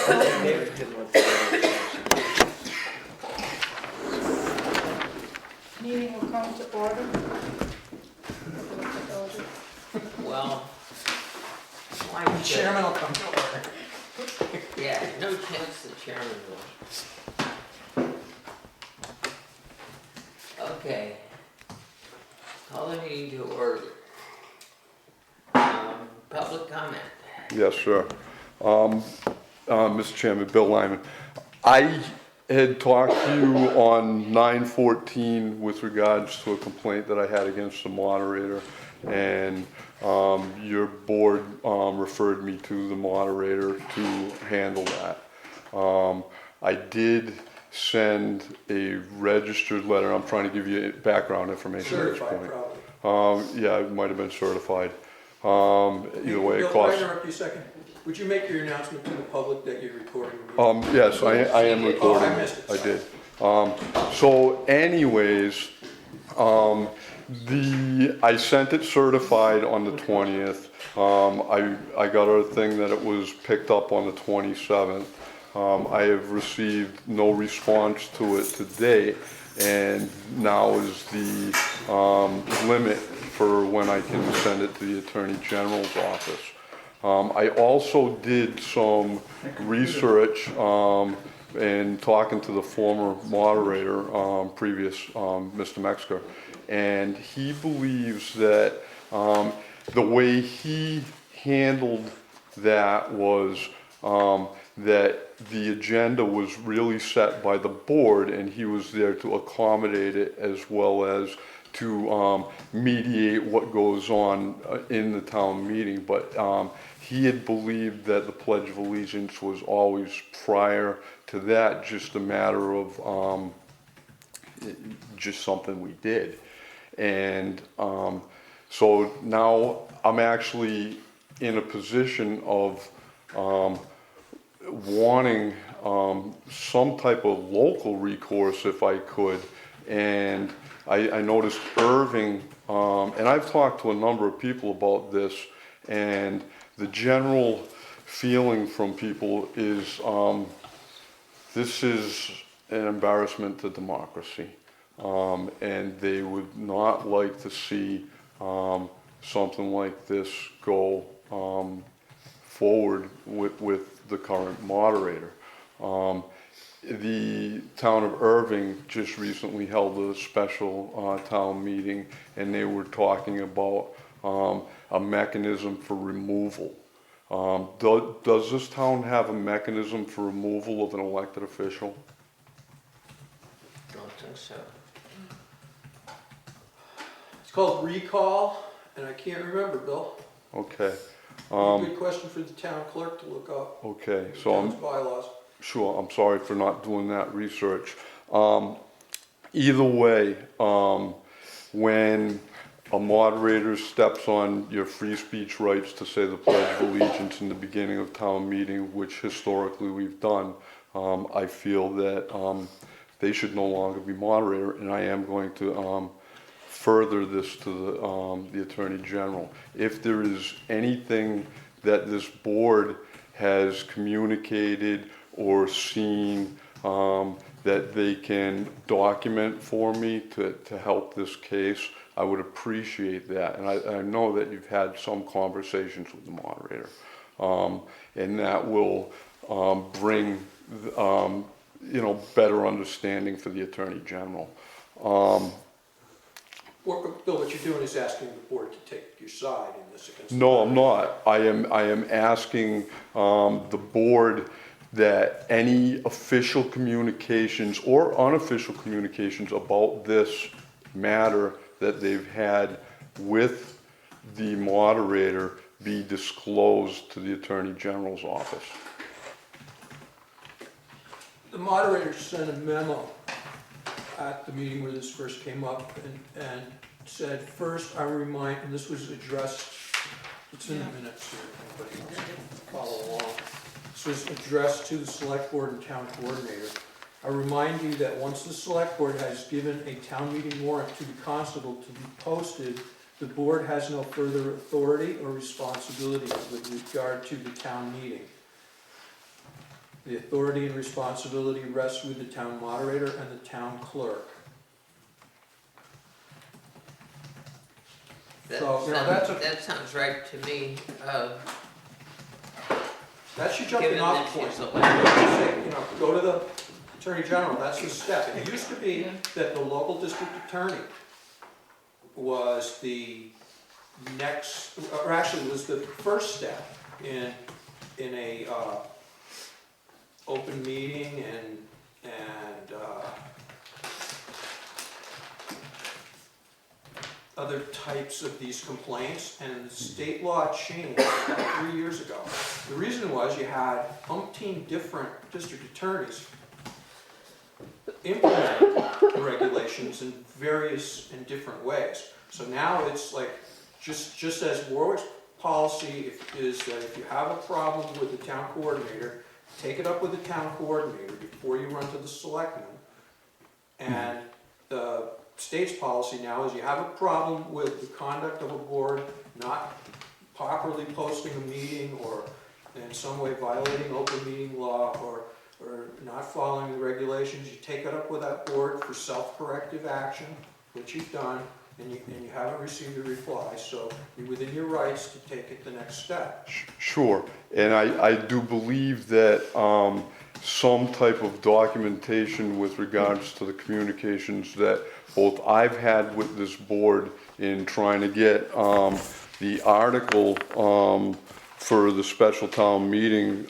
David didn't want to. Meeting will come to order. Well, The chairman will come to order. yeah, no chance the chairman will. Okay. Call the meeting to order. Public comment. Yes, sir. Mr. Chairman, Bill Lyman. I had talked to you on 9/14 with regards to a complaint that I had against the moderator, and your board referred me to the moderator to handle that. I did send a registered letter. I'm trying to give you background information at this Certified, point. probably. Yeah, it might have been certified. Either way, it Bill, can I costs. interrupt you a second? Would you make your announcement to the public that you're recording? Yes, I am recording. Oh, I missed it. I did. So anyways, I sent it certified on the 20th. I got a thing that it was picked up on the 27th. I have received no response to it to date, and now is the limit for when I can send it to the Attorney General's office. I also did some research and talking to the former moderator, previous Mr. Metzger, and he believes that the way he handled that was that the agenda was really set by the board, and he was there to accommodate it as well as to mediate what goes on in the town meeting. But he had believed that the Pledge of Allegiance was always prior to that, just a matter of just something we did. And so now I'm actually in a position of wanting some type of local recourse if I could. And I noticed Irving, and I've talked to a number of people about this, and the general feeling from people is this is an embarrassment to democracy, and they would not like to see something like this go forward with the current moderator. The town of Irving just recently held a special town meeting, and they were talking about a mechanism for removal. Does this town have a mechanism for removal of an elected official? Don't think so. It's called recall, and I can't remember, Bill. Okay. Good question for the town clerk to look up. Okay, so Town's bylaws. Sure, I'm sorry for not doing that research. Either way, when a moderator steps on your free speech rights to say the Pledge of Allegiance in the beginning of town meeting, which historically we've done, I feel that they should no longer be moderator, and I am going to further this to the Attorney General. If there is anything that this board has communicated or seen that they can document for me to help this case, I would appreciate that. And I know that you've had some conversations with the moderator, and that will bring better understanding for the Attorney General. Bill, what you're doing is asking the board to take your side in this against. No, I'm not. I am asking the board that any official communications or unofficial communications about this matter that they've had with the moderator be disclosed to the Attorney General's office. The moderator sent a memo at the meeting where this first came up and said, first I remind, and this was addressed, it's in the minutes here, if anybody wants to follow along. This was addressed to the select board and town coordinator. I remind you that once the select board has given a town meeting warrant to the constable to be posted, the board has no further authority or responsibility with regard to the town meeting. The authority and responsibility rests with the town moderator and the town clerk. That So, you know, sounds, that sounds right to me. That's your jumping Given off that point. she's a- You know, go to the Attorney General, that's the step. It used to be that the local district attorney was the next, or actually was the first step in a, open meeting and, other types of these complaints, and the state law changed about 3 years ago. The reason was you had umpteen different district attorneys implement the regulations in different ways. So now it's like, just as Warwick's policy is that if you have a problem with the town coordinator, take it up with the town coordinator before you run to the selectmen. And the state's policy now is you have a problem with the conduct of a board not properly posting a meeting or in some way violating open meeting law or not following the regulations, you take it up with that board for self-corrective action, which you've done, and you haven't received a reply, so you're within your rights to take it the next step. Sure, and I do believe that some type of documentation with regards to the communications that both I've had with this board in trying to get the article for the special town meeting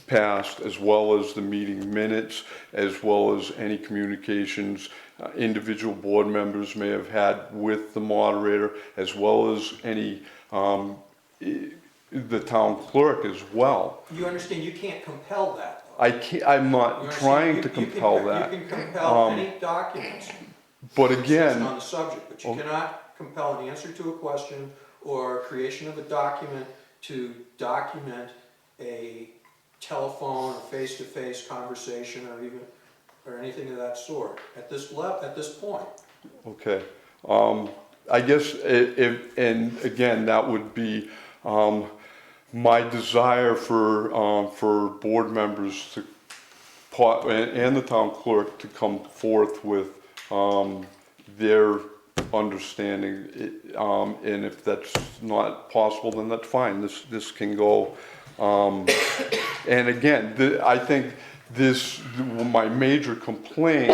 passed, as well as the meeting minutes, as well as any communications individual board members may have had with the moderator, as well as any the town clerk as well. You understand you can't compel that, though. I can't, I'm You not understand? trying to compel that. You can compel any documents But on again, the subject, but you cannot compel an answer to a question or creation of a document to document a telephone or face-to-face conversation or anything of that sort at this point. okay, I guess and again, that would be my desire for board members to and the town clerk to come forth with their understanding, and if that's not possible, then that's fine. This can go. And again, I think my major complaint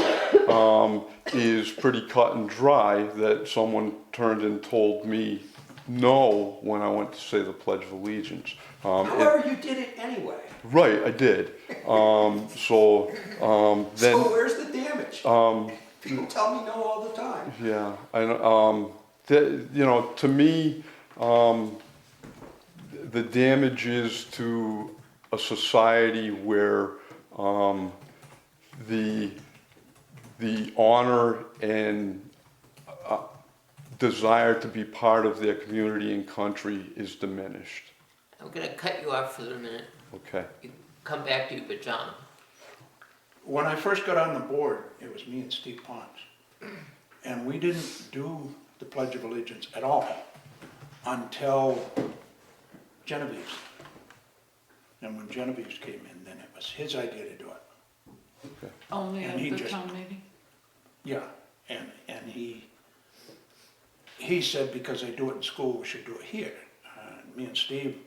is pretty cut and dry, that someone turned and told me no when I went to say the Pledge of Allegiance. However, you did it anyway. Right, I did. Then. So where's the damage? People tell me no all the time. Yeah, I know. You know, to me, the damage is to a society where the honor and desire to be part of their community and country is diminished. I'm gonna cut you off for a minute. Okay. Come back to you, but John. When I first got on the board, it was me and Steve Pons. And we didn't do the Pledge of Allegiance at all until Genevieve's. And when Genevieve's came in, then it was his idea to do it. Only And at he the just- town meeting? Yeah, and he said because they do it in school, we should do it here. Me and Steve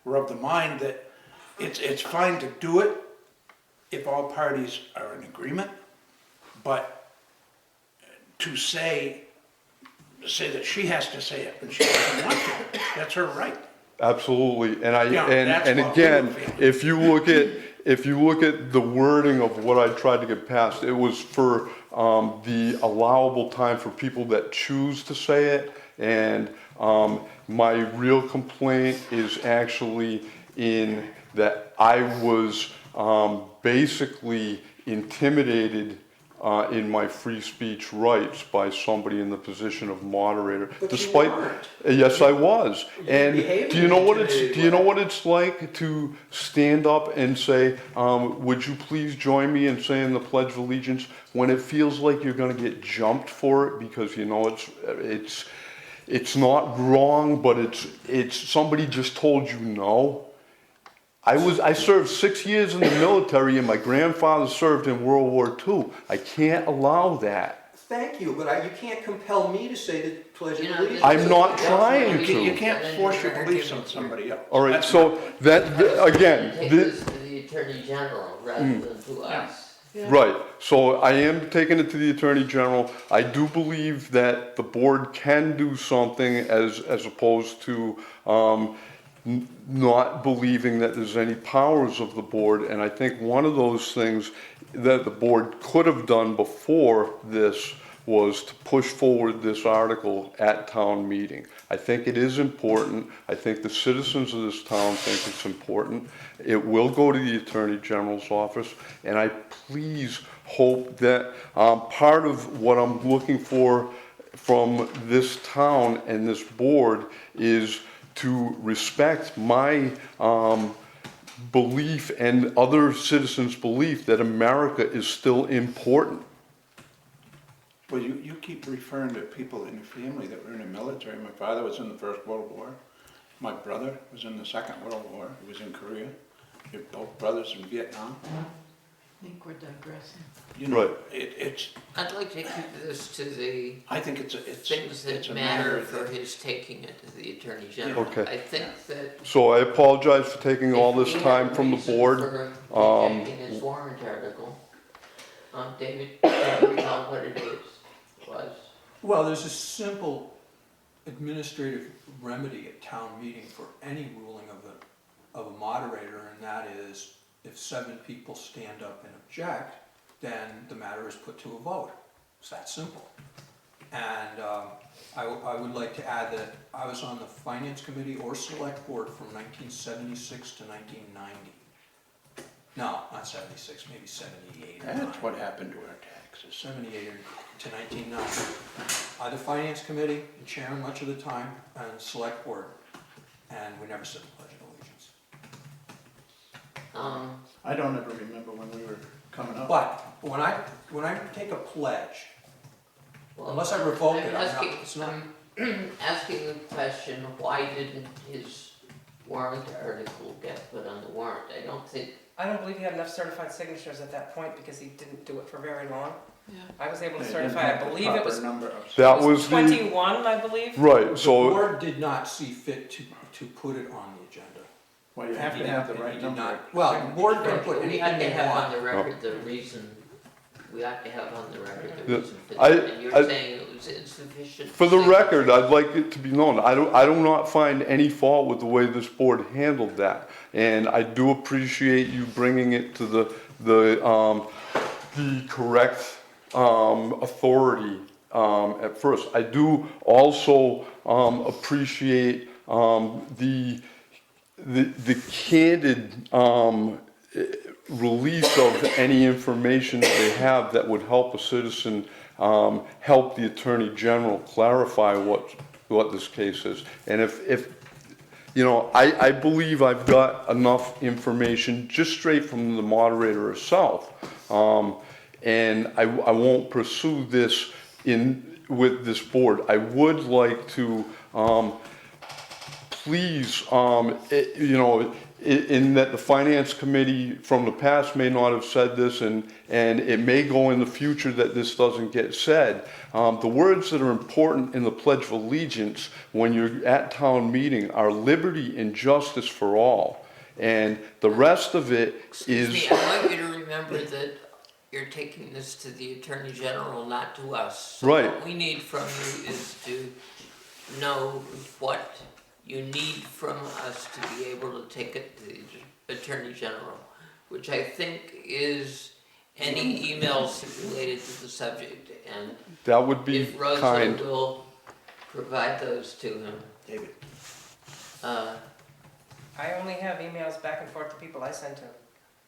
were of the mind that it's fine to do it if all parties are in agreement, but to say that she has to say it and she doesn't want to, that's her right. Absolutely, and Yeah, that's and what we again, were feeling. if you look at the wording of what I tried to get passed, it was for the allowable time for people that choose to say it, and my real complaint is actually in that I was basically intimidated in my free speech rights by somebody in the position of moderator. But you despite weren't. Yes, I was. You And behaved do you know in what an it's intimidating like to stand up and say, would you please join me in saying the Pledge of Allegiance, when it feels like you're going to get jumped for it because you know it's not wrong, but it's somebody just told you no. I served 6 years in the military and my grandfather served in World War II. I can't allow that. Thank you, but you can't compel me to say the Pledge of You know, Allegiance. I'm not trying You to. can't force your beliefs on somebody else. All right, That's so my point. again, Take this to the Attorney General rather than to us. right, so I am taking it to the Attorney General. I do believe that the board can do something as opposed to, not believing that there's any powers of the board. And I think one of those things that the board could have done before this was to push forward this article at town meeting. I think it is important. I think the citizens of this town think it's important. It will go to the Attorney General's office, and I please hope that part of what I'm looking for from this town and this board is to respect my belief and other citizens' belief that America is still important. Well, you keep referring to people in your family that were in the military. My father was in the First World War. My brother was in the Second World War. He was in Korea. You have both brothers in Vietnam. I think we're digressing. You know, Right. it's, I'd like to keep this to the I think it's things that a matter matter for that, his taking it to the Attorney General. Okay. I think that. So I apologize for taking all this if we time have from the reason board. for rejecting his warrant article, David, can you recall what it was? Well, there's a simple administrative remedy at town meeting for any ruling of a moderator, and that is if 7 people stand up and object, then the matter is put to a vote. It's that simple. And I would like to add that I was on the Finance Committee or Select Board from 1976 to 1990. No, not 76, maybe 78 or 9. that's what happened to our taxes. 78 to 1990. The Finance Committee, and chairman much of the time, and Select Board, and we never said the Pledge of Allegiance. I don't ever remember when we were coming up. But when I take a pledge, Well, unless I revoke it, I'm I'm not, asking, it's not. I'm asking the question, why didn't his warrant article get put on the warrant? I don't believe he had enough certified signatures at that point because he didn't do it for very long. Yeah. I was able to They didn't certify, have I the believe it proper was number of- That was the, 21, I believe. right, The so, board did not see fit to put it on the agenda. Well, you have to have the It right did number. not- Well, the board can put We anything have to they have on want. the record the reason, we have to have on the record the Yeah, reason for I- that, and you're I- saying it was insufficient. for the signature. record, I'd like it to be known, I do not find any fault with the way this board handled that. And I do appreciate you bringing it to the correct, authority, at first. I do also, appreciate, the candid, release of any information that they have that would help a citizen, help the Attorney General clarify what this case is. And if you know, I believe I've got enough information just straight from the moderator herself. And I won't pursue this with this board. I would like to, please, you know, in that the Finance Committee from the past may not have said this, and it may go in the future that this doesn't get said. The words that are important in the Pledge of Allegiance when you're at town meeting are liberty and justice for all. And the rest of it Excuse is, me, I want you to remember that you're taking this to the Attorney General, not to us. So Right. what we need from you is to know what you need from us to be able to take it to the Attorney General, which I think is any emails related to the subject, and that would be if Rosa kind. will provide those to him. David, I only have emails back and forth to people I send to.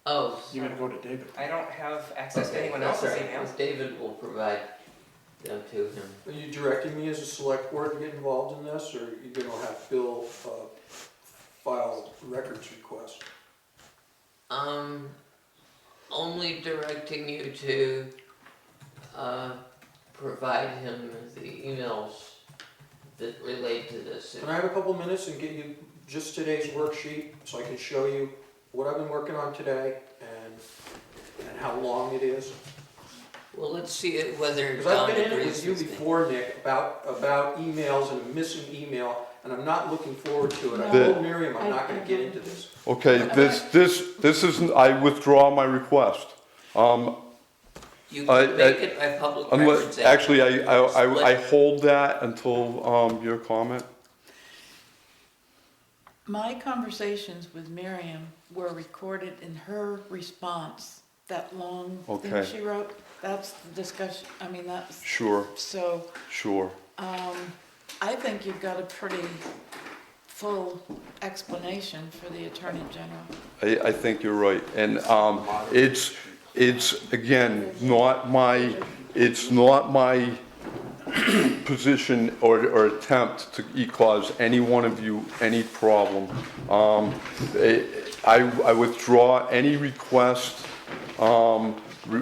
Oh, you gotta go to David. I don't have access to okay, anyone that's else's all right. emails. David will provide them to him. Are you directing me as a select board to get involved in this, or are you gonna have Bill file records request? Only directing you to, provide him the emails that relate to this. Can I have a couple minutes and get you just today's worksheet, so I can show you what I've been working on today and how long it is. Well, let's see whether Because I've Don been in it agrees with you with me. before, Nick, about emails and a missing email, and I'm not looking forward to it. I No. told Miriam I'm not gonna get into this. Okay, this isn't, I withdraw my request. You I- can make it by public Unless, records. actually, I hold that until, your comment. My conversations with Miriam were recorded in her response, that long thing Okay. she wrote. That's the discussion, I mean, that's, Sure, so, sure. I think you've got a pretty full explanation for the Attorney General. I think you're right, and, it's, again, it's not my position or attempt to cause any one of you any problem. I withdraw any request,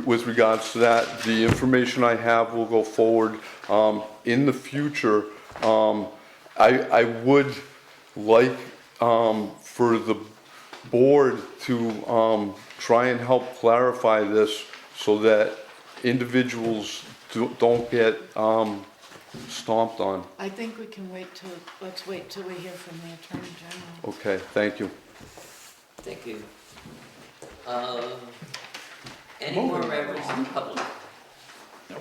with regards to that. The information I have will go forward. In the future, I would like, for the board to, try and help clarify this so that individuals don't get, stomped on. I think we can let's wait till we hear from the Attorney General. Okay, thank you. Thank you. Any more members in the public? No.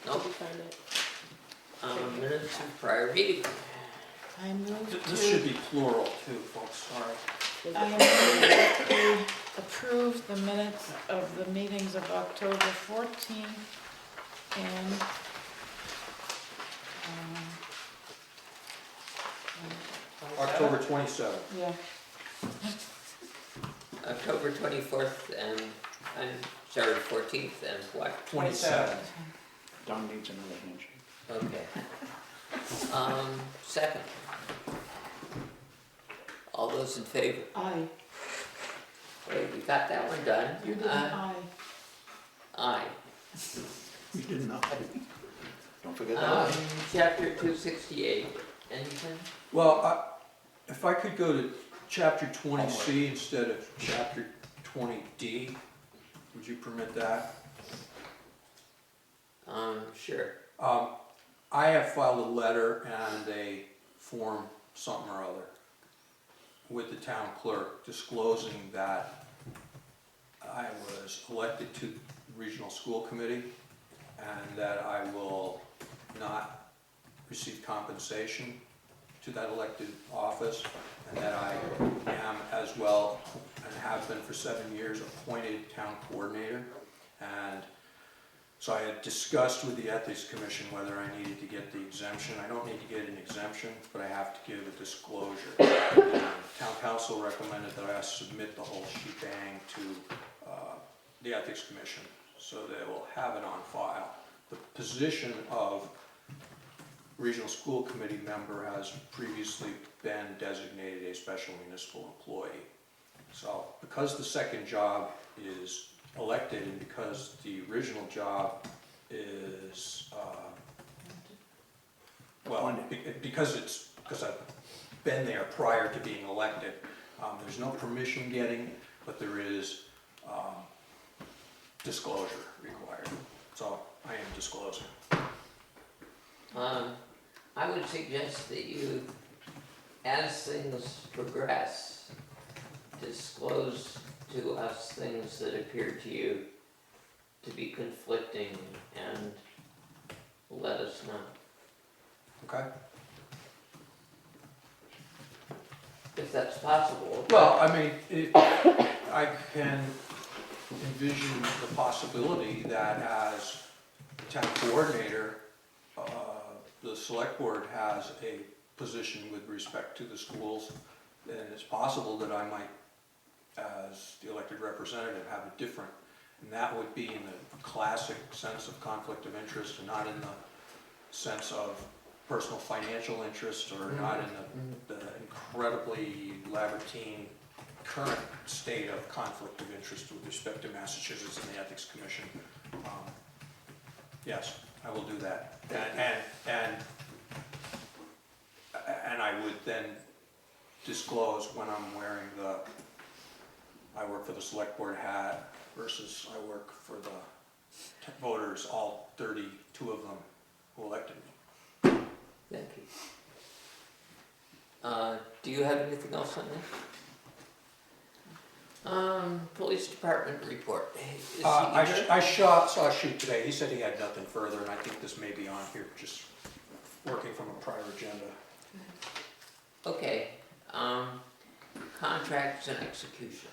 Nope. Minutes of prior meeting. I move This should to, be plural too, folks, sorry. I move that we approve the minutes of the meetings of October 14th and, October 27th. yeah, October 24th and, I'm sorry, 14th and what? 27th. Don needs another handshake. Okay. Second. All those in favor? aye. Wait, we got that one done? You did an aye. Aye. You didn't know. Don't forget Um, that. chapter 268, anything? Well, if I could go to chapter 20C instead of chapter 20D, would you permit that? Sure. I have filed a letter and a form, something or other, with the town clerk disclosing that I was elected to the regional school committee and that I will not receive compensation to that elected office, and that I am as well, and have been for 7 years, appointed town coordinator. And so I had discussed with the Ethics Commission whether I needed to get the exemption. I don't need to get an exemption, but I have to give a disclosure. And town council recommended that I submit the whole shebang to the Ethics Commission, so they will have it on file. The position of regional school committee member has previously been designated a special municipal employee. So because the second job is elected and because the original job is, because I've been there prior to being elected, there's no permission getting, but there is disclosure required. So I am disclosing. I would suggest that you, as things progress, disclose to us things that appear to you to be conflicting and let us know. Okay? If that's possible. Well, I mean, I can envision the possibility that as town coordinator, the select board has a position with respect to the schools, then it's possible that I might, as the elected representative, have a different, and that would be in the classic sense of conflict of interest, and not in the sense of personal financial interest, or not in the incredibly labyrinthine current state of conflict of interest with respect to Massachusetts and the Ethics Commission. Yes, I will do that. And I would then disclose when I'm wearing the I work for the select board hat versus I work for the voters, all 32 of them who elected me. Thank you. Do you have anything else on this? Police department report. Is he here? I saw a shoot today, he said he had nothing further, and I think this may be on here, just working from a prior agenda. Okay, contracts and executions.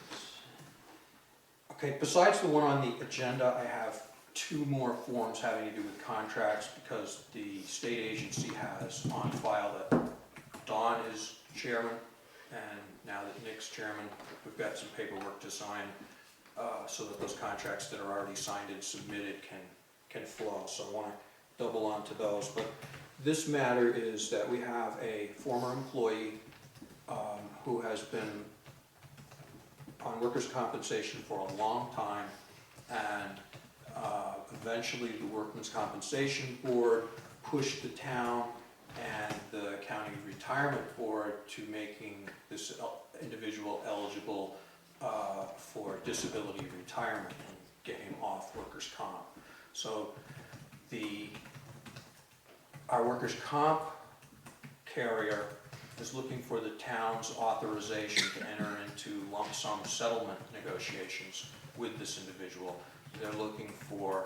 Okay, besides the one on the agenda, I have 2 more forms having to do with contracts, because the state agency has on file that Don is chairman, and now that Nick's chairman, we've got some paperwork to sign, so that those contracts that are already signed and submitted can flow, so I wanna double onto those. But this matter is that we have a former employee, who has been on workers' compensation for a long time, and eventually the Workmen's Compensation Board pushed the town and the county retirement board to making this individual eligible for disability retirement and get him off workers' comp. So our workers' comp carrier is looking for the town's authorization to enter into lump sum settlement negotiations with this individual. They're looking for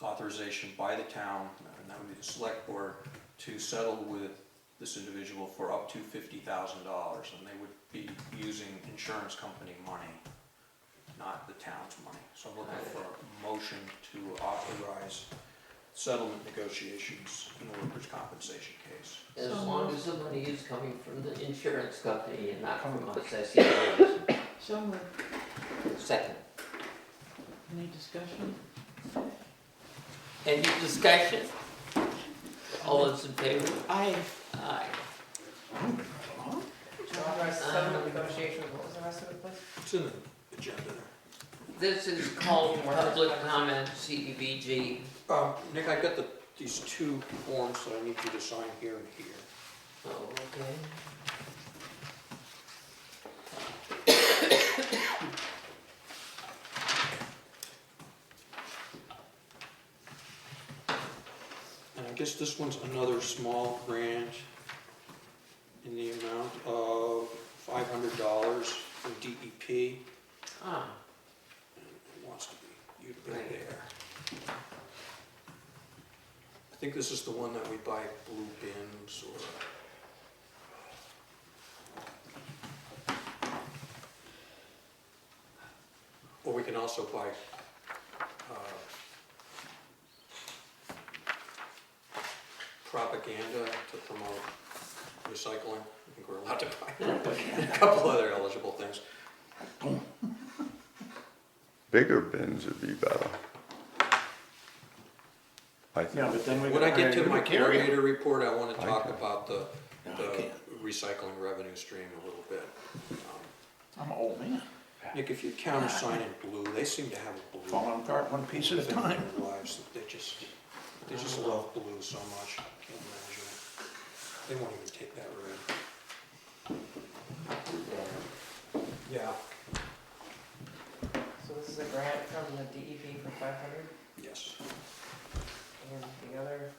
authorization by the town, and that would be the select board, to settle with this individual for up to $50,000, and they would be using insurance company money, not the town's money. So I'm looking for a motion to authorize settlement negotiations in the workers' compensation case. As long as the money is coming from the insurance company and not from us, I see no reason. So moved. Second. Any discussion? Any discussion? All those in favor? Aye. Aye. To authorize settlement negotiations, what was the rest of it, please? It's in the agenda there. This is called public comment, CDBG. Nick, I got these 2 forms that I need you to sign here and here. Oh, okay. And I guess this one's another small grant in the amount of $500 from DEP. Ah, It wants to be, you'd be Right. there. I think this is the one that we buy blue bins or we can also buy propaganda to promote recycling. I think we're allowed to buy that. A couple other eligible things. Bigger bins would be better. I think. Yeah, but then we. When I get to gotta my carry it. curator report, I want to I talk can. about the No, I can't. recycling revenue stream a little bit. I'm an old man, Nick, if you countersign in blue, they seem to have a blue falling apart one piece at a thing in time. their lives. They just love blue so much. I can't imagine it. They won't even take that red. Yeah, So this is a grant from the DEP for 500, yes. and the other,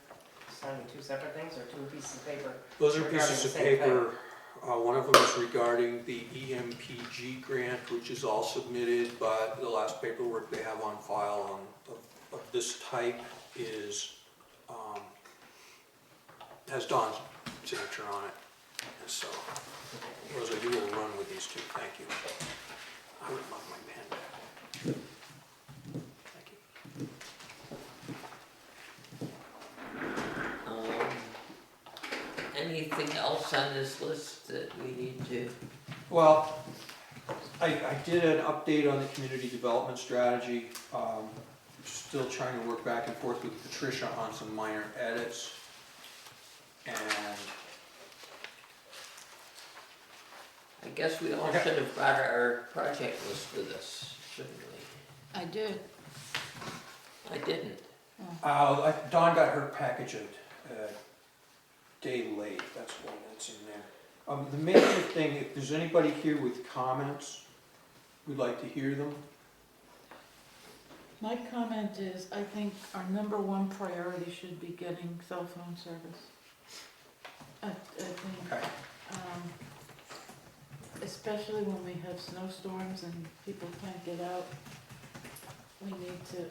signing 2 separate things, or 2 pieces of paper? Those are Regarding pieces the of same thing. paper. One of them is regarding the EMPG grant, which is all submitted, but the last paperwork they have on file of this type is, has Don's signature on it. And so, Rosa, you will run with these 2, thank you. I would love my pen back. Thank you. Anything else on this list that we need to? Well, I did an update on the community development strategy. Still trying to work back and forth with Patricia on some minor edits. And I guess we all should have brought our project list with us, shouldn't we? I did. I didn't. Dawn got her package a day late, that's why that's in there. The main thing, if there's anybody here with comments we'd like to hear them. My comment is, I think our number one priority should be getting cell phone service. I think, Okay. especially when we have snowstorms and people can't get out, we need to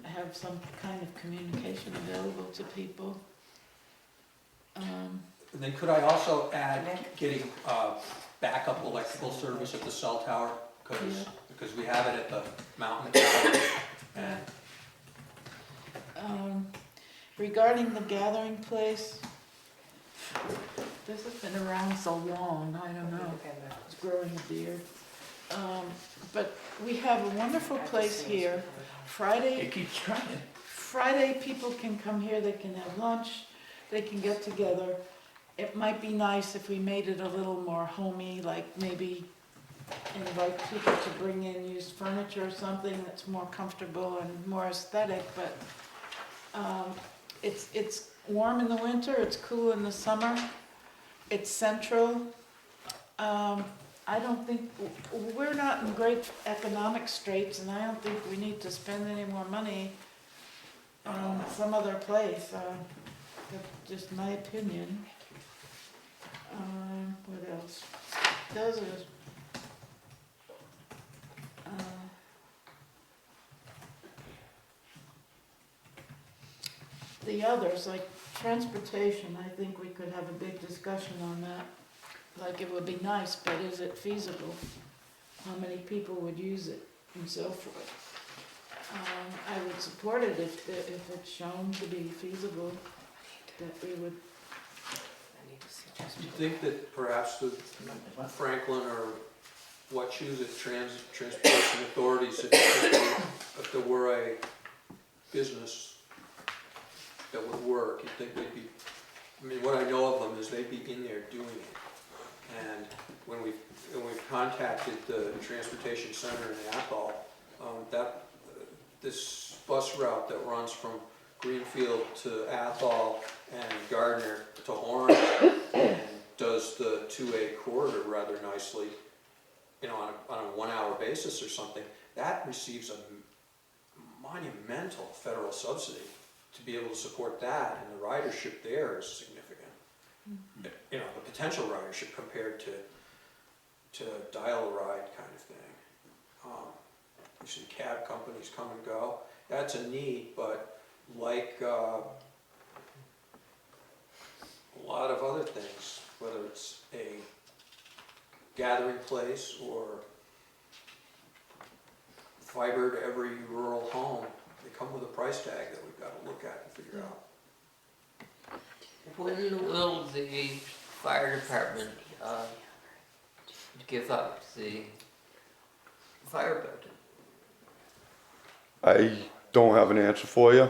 have some kind of communication available to people. And then could I also add getting backup electrical service at the cell tower? Because we have it at the mountain tower. And Regarding the gathering place, this has been around so long, I don't know, it's growing a beard. But we have a wonderful place here. It keeps trying. Friday, people can come here, they can have lunch, they can get together. It might be nice if we made it a little more homey, like maybe invite people to bring in used furniture or something that's more comfortable and more aesthetic, but it's warm in the winter, it's cool in the summer, it's central. I don't think, we're not in great economic straits, and I don't think we need to spend any more money on some other place. That's just my opinion. What else? Those are, the others, like transportation, I think we could have a big discussion on that. Like, it would be nice, but is it feasible? How many people would use it and so forth? I would support it if it's shown to be feasible, that we would. do you think that perhaps the Franklin or Wachusett transportation authorities, if there were a business that would work, you think they'd be, I mean, what I know of them is they'd be in there doing it. And when we've contacted the transportation center in Athol, this bus route that runs from Greenfield to Athol and Gardner to Orange and does the 2A corridor rather nicely, you know, on a 1 hour basis or something, that receives a monumental federal subsidy to be able to support that, and the ridership there is significant. You know, the potential ridership compared to dial-a-ride kind of thing. You see cab companies come and go. That's a need, but like a lot of other things, whether it's a gathering place or fiber to every rural home, they come with a price tag that we've got to look at and figure out. When will the fire department give up the fire budget? I don't have an answer for you.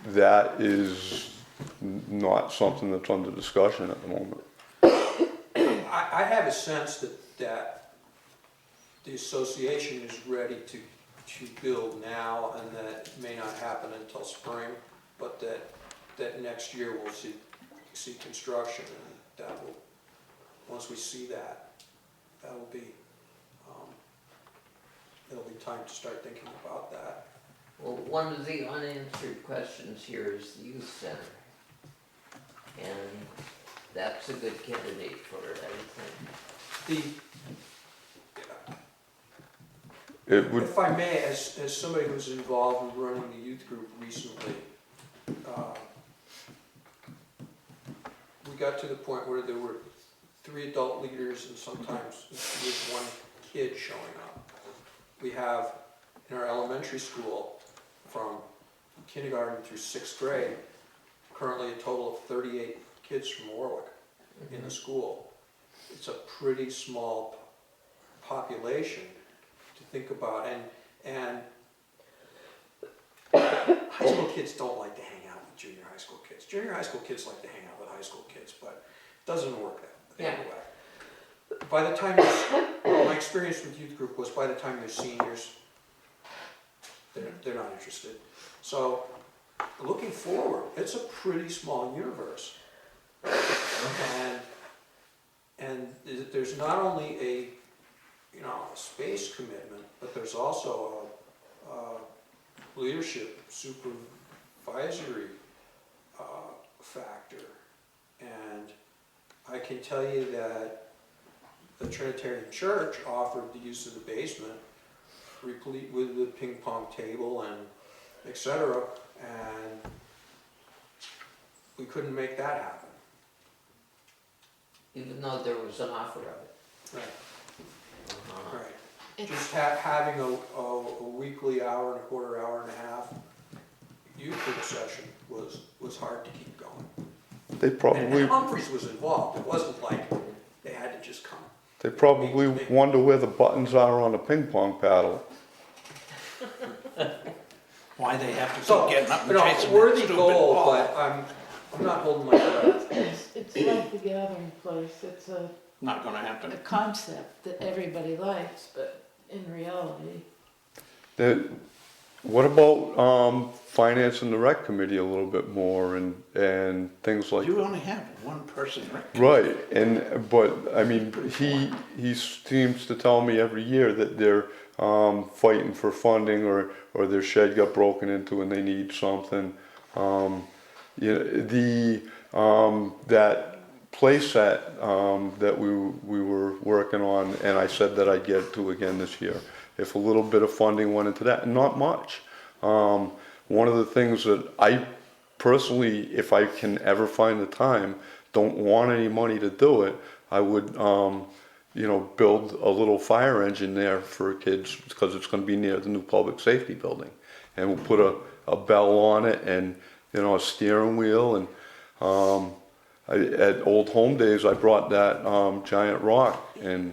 That is not something that's under discussion at the moment. I have a sense that the association is ready to build now, and that it may not happen until spring, but that next year we'll see construction, and that will, once we see that will be, it'll be time to start thinking about that. Well, one of the unanswered questions here is the youth center. And that's a good candidate for it, I would think. If I may, as somebody who's involved in running the youth group recently, we got to the point where there were 3 adult leaders and sometimes with 1 kid showing up. We have in our elementary school, from kindergarten through 6th grade, currently a total of 38 kids from Warwick in the school. It's a pretty small population to think about, and high school kids don't like to hang out with junior high school kids. Junior high school kids like to hang out with high school kids, but it doesn't work that way. By the time my experience with youth group was, by the time they're seniors, they're not interested. So looking forward, it's a pretty small universe, and there's not only you know, a space commitment, but there's also a leadership supervisory factor. And I can tell you that the Trinitarian Church offered the use of the basement, replete with the ping pong table and et cetera, and we couldn't make that happen. Even though there was an offer of it. Right. Uh-huh. Right. It's- Just having a weekly hour and a quarter, hour and a half youth group session was hard to keep going. They probably, And Humphreys was involved, it wasn't like they had to just come. they probably wonder where the buttons are on a ping pong paddle. Why they have to So, keep getting up you and know, chasing that worthy stupid goal, ball. but I'm not holding my breath. It's like the gathering place, it's a Not gonna happen. concept that everybody likes, but in reality, What about financing the rec committee a little bit more and things like? You only have one person, right? Right, but I mean, he seems to tell me every year that they're fighting for funding or their shed got broken into and they need something. That playset that we were working on, and I said that I'd get to again this year. If a little bit of funding went into that, and not much. One of the things that I personally, if I can ever find the time, don't want any money to do it, I would, build a little fire engine there for kids because it's going to be near the new public safety building, and we'll put a bell on it and a steering wheel. And at Old Home Days, I brought that giant rock and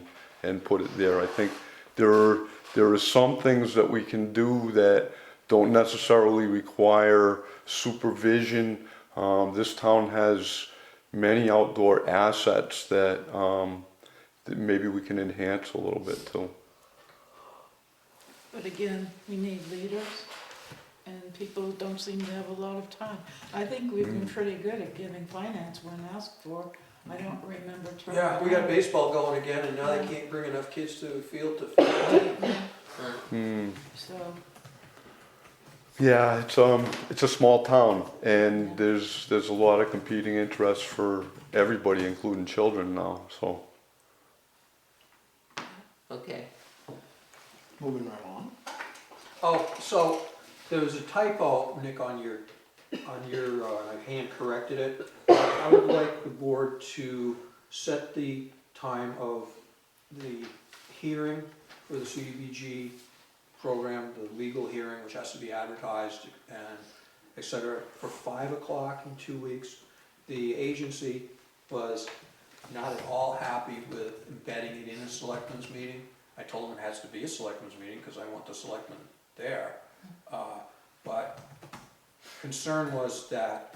put it there. I think there are some things that we can do that don't necessarily require supervision. This town has many outdoor assets that maybe we can enhance a little bit too. but again, we need leaders, and people don't seem to have a lot of time. I think we've been pretty good at giving finance when asked for. I don't remember trying. Yeah, we got baseball going again, and now they can't bring enough kids to the field to field the team. So, Yeah, it's a small town, and there's a lot of competing interests for everybody, including children now. So Okay, Moving right along. Oh, so there was a typo, Nick, on your, I hand corrected it. I would like the board to set the time of the hearing for the CDBG program, the legal hearing, which has to be advertised and et cetera, for 5 o'clock in 2 weeks. The agency was not at all happy with embedding it in a selectmen's meeting. I told them it has to be a selectmen's meeting because I want the selectmen there. But concern was that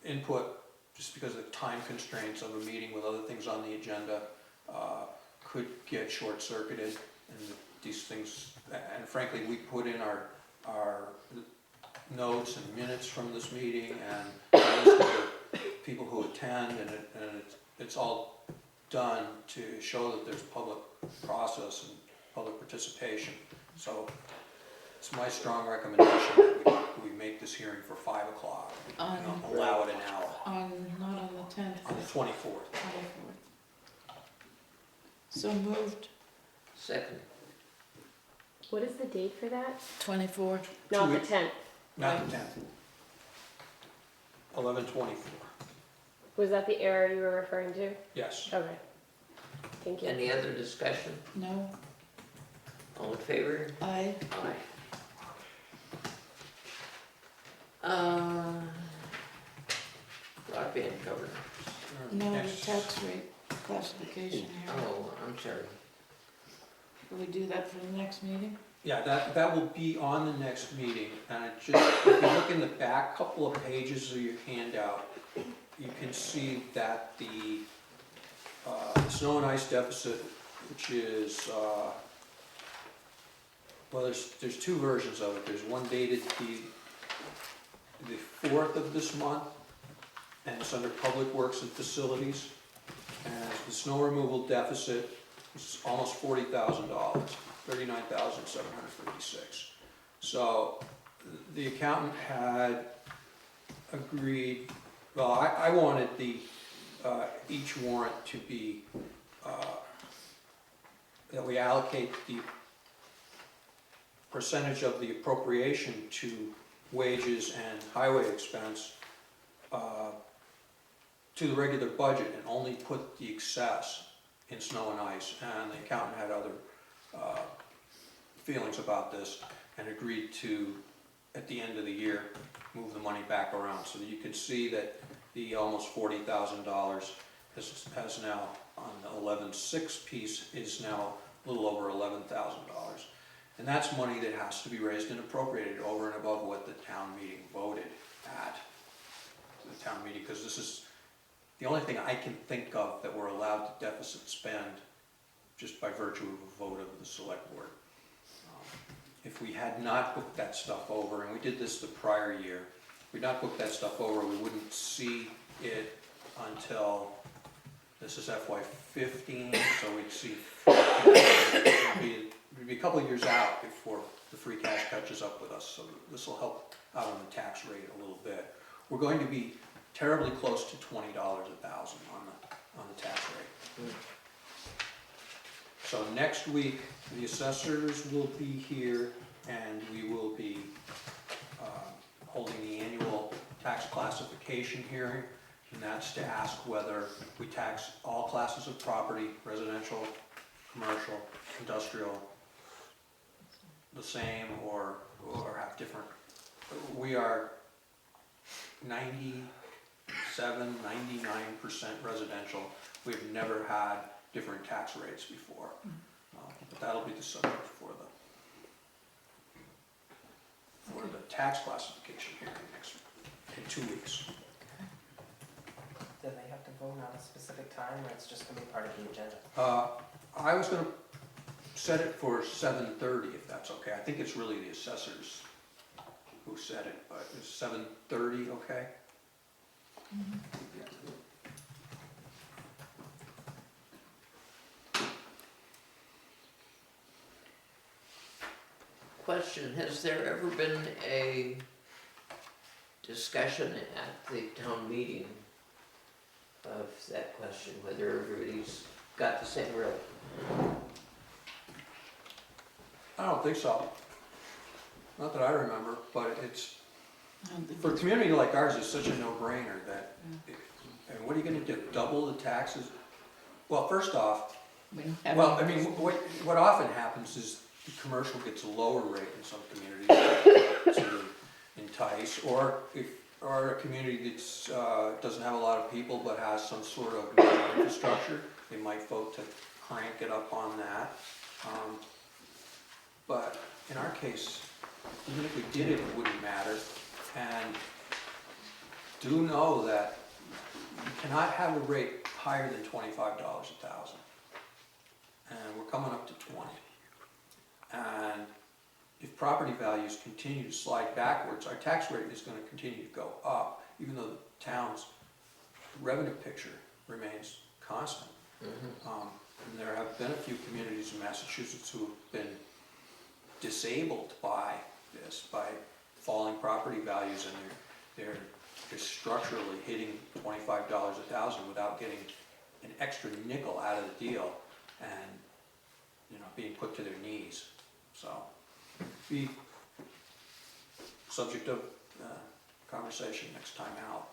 input, just because of the time constraints of a meeting with other things on the agenda, could get short-circuited, and these things, and frankly, we put in our notes and minutes from this meeting and a list of the people who attend, and it's all done to show that there's public process and public participation. So it's my strong recommendation that we make this hearing for 5 o'clock, and allow it an hour not on the 10th, on the 24th. 24th. So moved, second. What is the date for that? 24th. Not the weeks. 10th. Not the 10th. 11/24, Was that the error you were referring to? yes. Okay. Thank you. Any other discussion? No, All in favor? I, Aye. Broadband cover. no, the Next. tax rate classification here. Oh, I'm sorry. Will we do that for the next meeting? Yeah, that will be on the next meeting, and it just, if you look in the back couple of pages of your handout, you can see that the snow and ice deficit, which is, well, there's two versions of it. There's one dated the 4th of this month, and it's under Public Works and Facilities. And the snow removal deficit It's almost $40,000, $39,756. So the accountant had agreed, well, I wanted each warrant to be, that we allocate the percentage of the appropriation to wages and highway expense to the regular budget and only put the excess in snow and ice. And the accountant had other feelings about this and agreed to, at the end of the year, move the money back around so that you can see that the almost $40,000 has now, on the 11.6 piece, is now a little over $11,000. And that's money that has to be raised and appropriated over and above what the town meeting voted at the town meeting, because this is the only thing I can think of that we're allowed to deficit spend just by virtue of a vote of the select board. If we had not booked that stuff over, and we did this the prior year, if we'd not booked that stuff over, we wouldn't see it until, this is FY15, so we'd see, it'd be a couple of years out before the free cash catches up with us, so this will help out on the tax rate a little bit. We're going to be terribly close to $20 a thousand on the tax rate. So next week, the assessors will be here and we will be holding the annual tax classification hearing. And that's to ask whether we tax all classes of property, residential, commercial, industrial, the same or have different. We are 99% residential. We've never had different tax rates before. But that'll be the subject for the tax classification hearing in 2 weeks. Do they have to vote on a specific time, or it's just gonna be part of the agenda? I was gonna set it for 7:30 if that's okay. I think it's really the assessors who said it, but is 7:30 okay? Question, has there ever been a discussion at the town meeting of that question, whether everybody's got the same rate? I don't think so. Not that I remember, but it's, I don't think for a it's- community like ours, it's such a no-brainer that, and what are you gonna do, double the taxes? Well, first off, we don't have well, I any- mean, what often happens is the commercial gets a lower rate in some communities to entice, or a community that's, doesn't have a lot of people but has some sort of infrastructure, they might vote to crank it up on that. But in our case, even if we did it, it wouldn't matter. And do know that you cannot have a rate higher than $25 a thousand. And we're coming up to 20. And if property values continue to slide backwards, our tax rate is going to continue to go up, even though the town's revenue picture remains constant. And there have been a few communities in Massachusetts who have been disabled by this, by falling property values, and they're structurally hitting $25 a thousand without getting an extra nickel out of the deal, and being put to their knees. So, be subject of conversation next time out.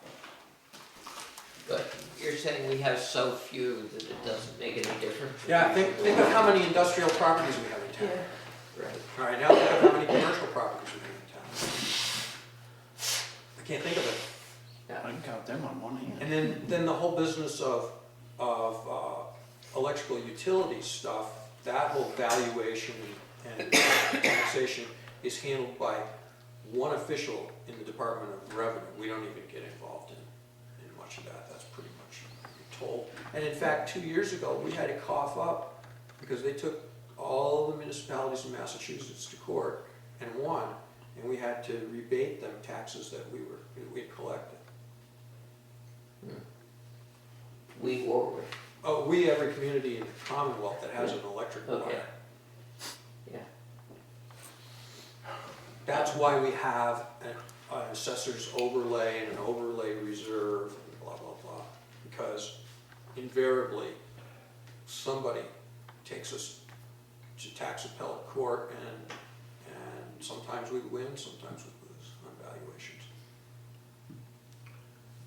But you're saying we have so few that it doesn't make any difference? Yeah, think of how many industrial properties we have in town. Right. All right, now think of how many commercial properties we have in town. I can't think of it. I can count them on one hand. And then the whole business of electrical utility stuff, that whole valuation and taxation is handled by one official in the Department of Revenue. We don't even get involved in much of that. That's pretty much told. And in fact, 2 years ago, we had to cough up because they took all the municipalities in Massachusetts to court and won, and we had to rebate them taxes that we had collected. We Warwick. every community in the Commonwealth that has an electric Okay. wire. Yeah. That's why we have an assessor's overlay and an overlay reserve and blah, blah, blah. Because invariably, somebody takes us to tax appellate court and sometimes we win, sometimes we lose on valuations.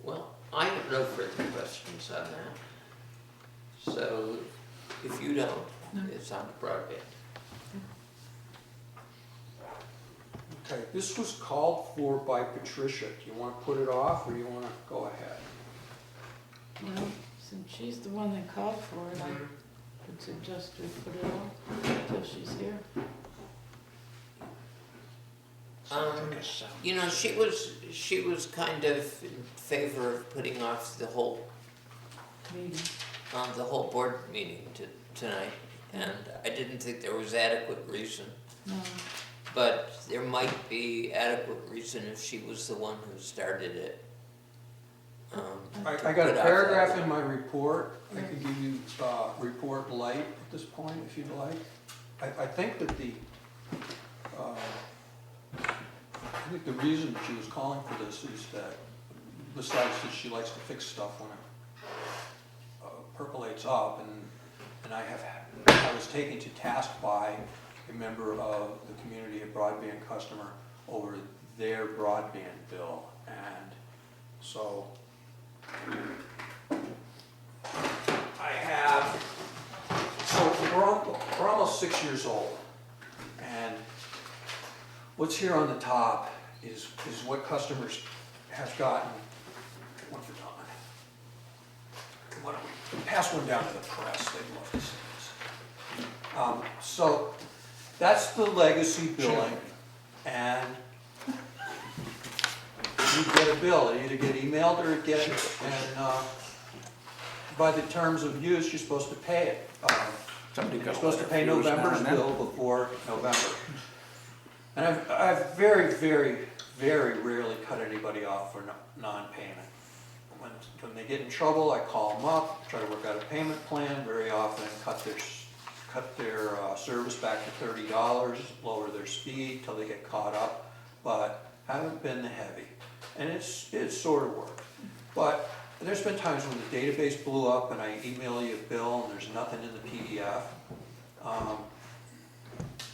Well, I have no further questions on that. So if you don't, it's on broadband. Okay, this was called for by Patricia. Do you want to put it off or you want to go ahead? Well, since she's the one that called for it, I would suggest we put it off until she's here. Sounds like a sound. You know, she was kind of in favor of putting off the whole board meeting tonight, and I didn't think there was adequate reason. No, But there might be adequate reason if she was the one who started it. I to got a put out paragraph that. in my report. I can give you report light at this point if you'd like. I think that I think the reason she was calling for this is that besides that she likes to fix stuff when it percolates up, and I was taken to task by a member of the community, a broadband customer, over their broadband bill, and so we're almost 6 years old, and what's here on the top is what customers have gotten. What have we done? Why don't we pass one down to the press? They'd love to see this. So that's the legacy billing, and you get a bill. It either get emailed or it gets, and by the terms of use, you're supposed to pay it. Somebody You're got supposed to a pay fuse now November's and then. bill before November. And I've very, very, very rarely cut anybody off for non-payment. When they get in trouble, I call them up, try to work out a payment plan. Very often cut their service back to $30, lower their speed till they get caught up, but haven't been the heavy. And it's sort of worked. But there's been times when the database blew up and I email you a bill and there's nothing in the PDF.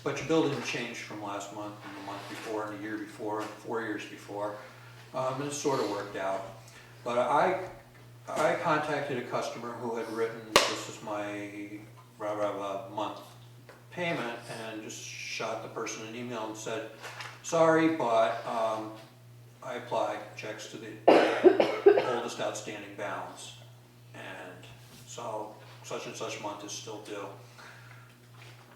But your bill didn't change from last month and the month before and the year before and 4 years before. And it sort of worked out. But I contacted a customer who had written, this is my month payment, and just shot the person an email and said, sorry, but I applied checks to the oldest outstanding balance. And so such and such month is still due.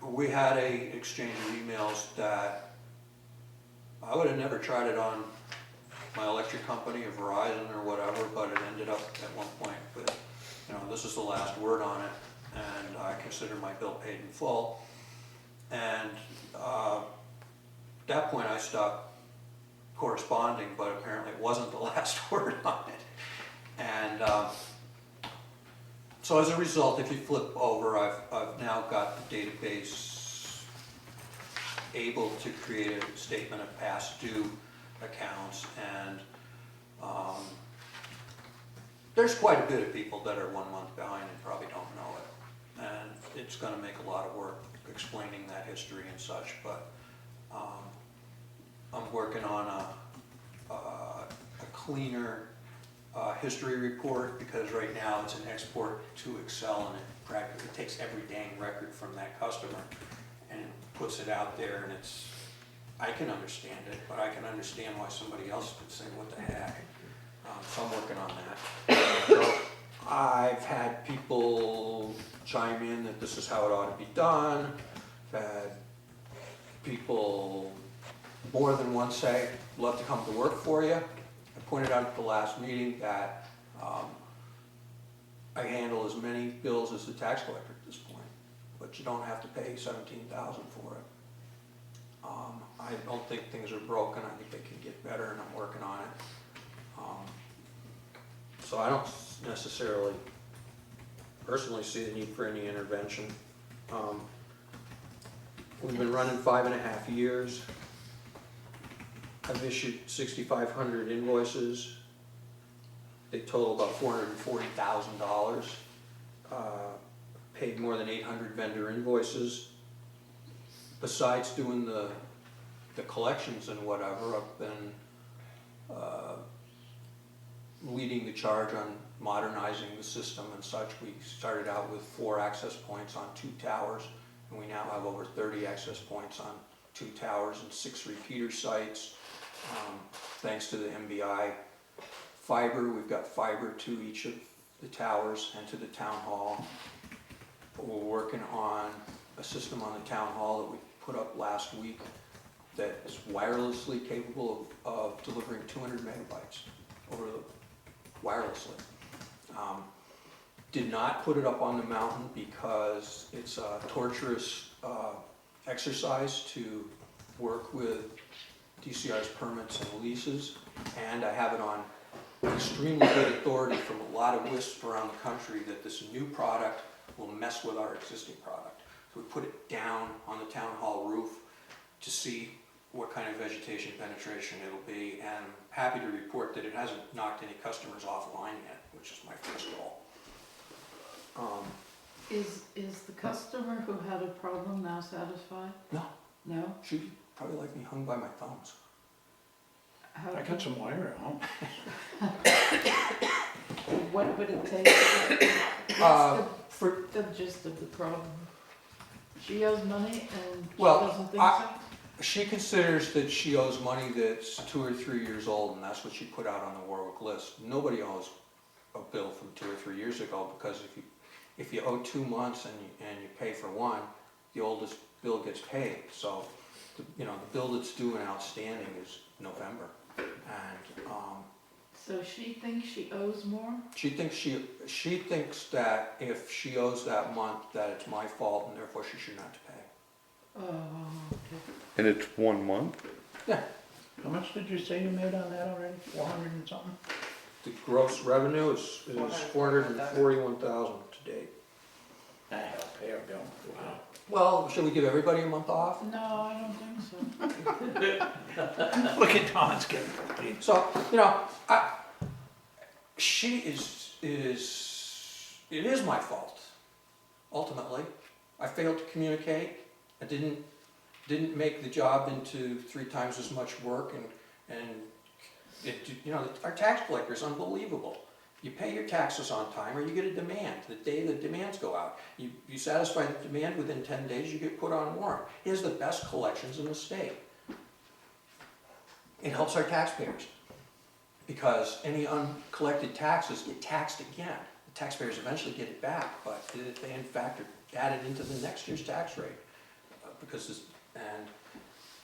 We had a exchange of emails that I would have never tried it on my electric company or Verizon or whatever, but it ended up at one point with, this is the last word on it, and I consider my bill paid in full. And at that point I stopped corresponding, but apparently it wasn't the last word on it. And so as a result, if you flip over, I've now got the database able to create a statement of past due accounts, and there's quite a bit of people that are 1 month behind and probably don't know it. And it's going to make a lot of work explaining that history and such, but I'm working on a cleaner history report, because right now it's an export to Excel, and it practically takes every dang record from that customer and puts it out there, and I can understand it, but I can understand why somebody else could say, what the heck? So I'm working on that. So I've had people chime in that this is how it ought to be done. I've had people more than once say, love to come to work for you. I pointed out at the last meeting that I handle as many bills as the tax collector at this point, but you don't have to pay $17,000 for it. I don't think things are broken. I think they can get better, and I'm working on it. So I don't necessarily personally see the need for any intervention. We've been running 5.5 years. I've issued 6,500 invoices. They total about $440,000. Paid more than 800 vendor invoices. Besides doing the collections and whatever, I've been leading the charge on modernizing the system and such. We started out with 4 access points on 2 towers, and we now have over 30 access points on 2 towers and 6 repeater sites. Thanks to the MBI fiber, we've got fiber to each of the towers and to the town hall. We're working on a system on the town hall that we put up last week that is wirelessly capable of delivering 200 megabytes wirelessly. Did not put it up on the mountain because it's a torturous exercise to work with DCR's permits and leases, and I have it on extremely good authority from a lot of WISPs around the country that this new product will mess with our existing product. So we put it down on the town hall roof to see what kind of vegetation penetration it'll be, and I'm happy to report that it hasn't knocked any customers offline yet, which is my first goal. Is the customer who had a problem now satisfied? No, No? she'd probably like me hung by my thumbs. How I got some wire at home. What would it take? For The gist of the problem. She owes money and she Well, doesn't think so? She considers that she owes money that's 2 or 3 years old, and that's what she put out on the Warwick list. Nobody owes a bill from 2 or 3 years ago, because if you owe 2 months and you pay for one, the oldest bill gets paid. So, the bill that's due and outstanding is November, and So she thinks she owes more? she thinks that if she owes that month, that it's my fault, and therefore she shouldn't have to pay. Oh, okay. And it's 1 month? Yeah. How much did you say you made on that already? 400 and something? The gross revenue is 441,000 to date. I'll pay her bill. Wow. Well, should we give everybody a month off? No, I don't think so. Look at Don's getting paid. So, it is my fault, ultimately. I failed to communicate. I didn't make the job into 3 times as much work, and our tax collector is unbelievable. You pay your taxes on time, or you get a demand. The day the demands go out, you satisfy the demand within 10 days, you get put on warrant. He has the best collections in the state. It helps our taxpayers, because any uncollected taxes get taxed again. The taxpayers eventually get it back, but they in fact are added into the next year's tax rate.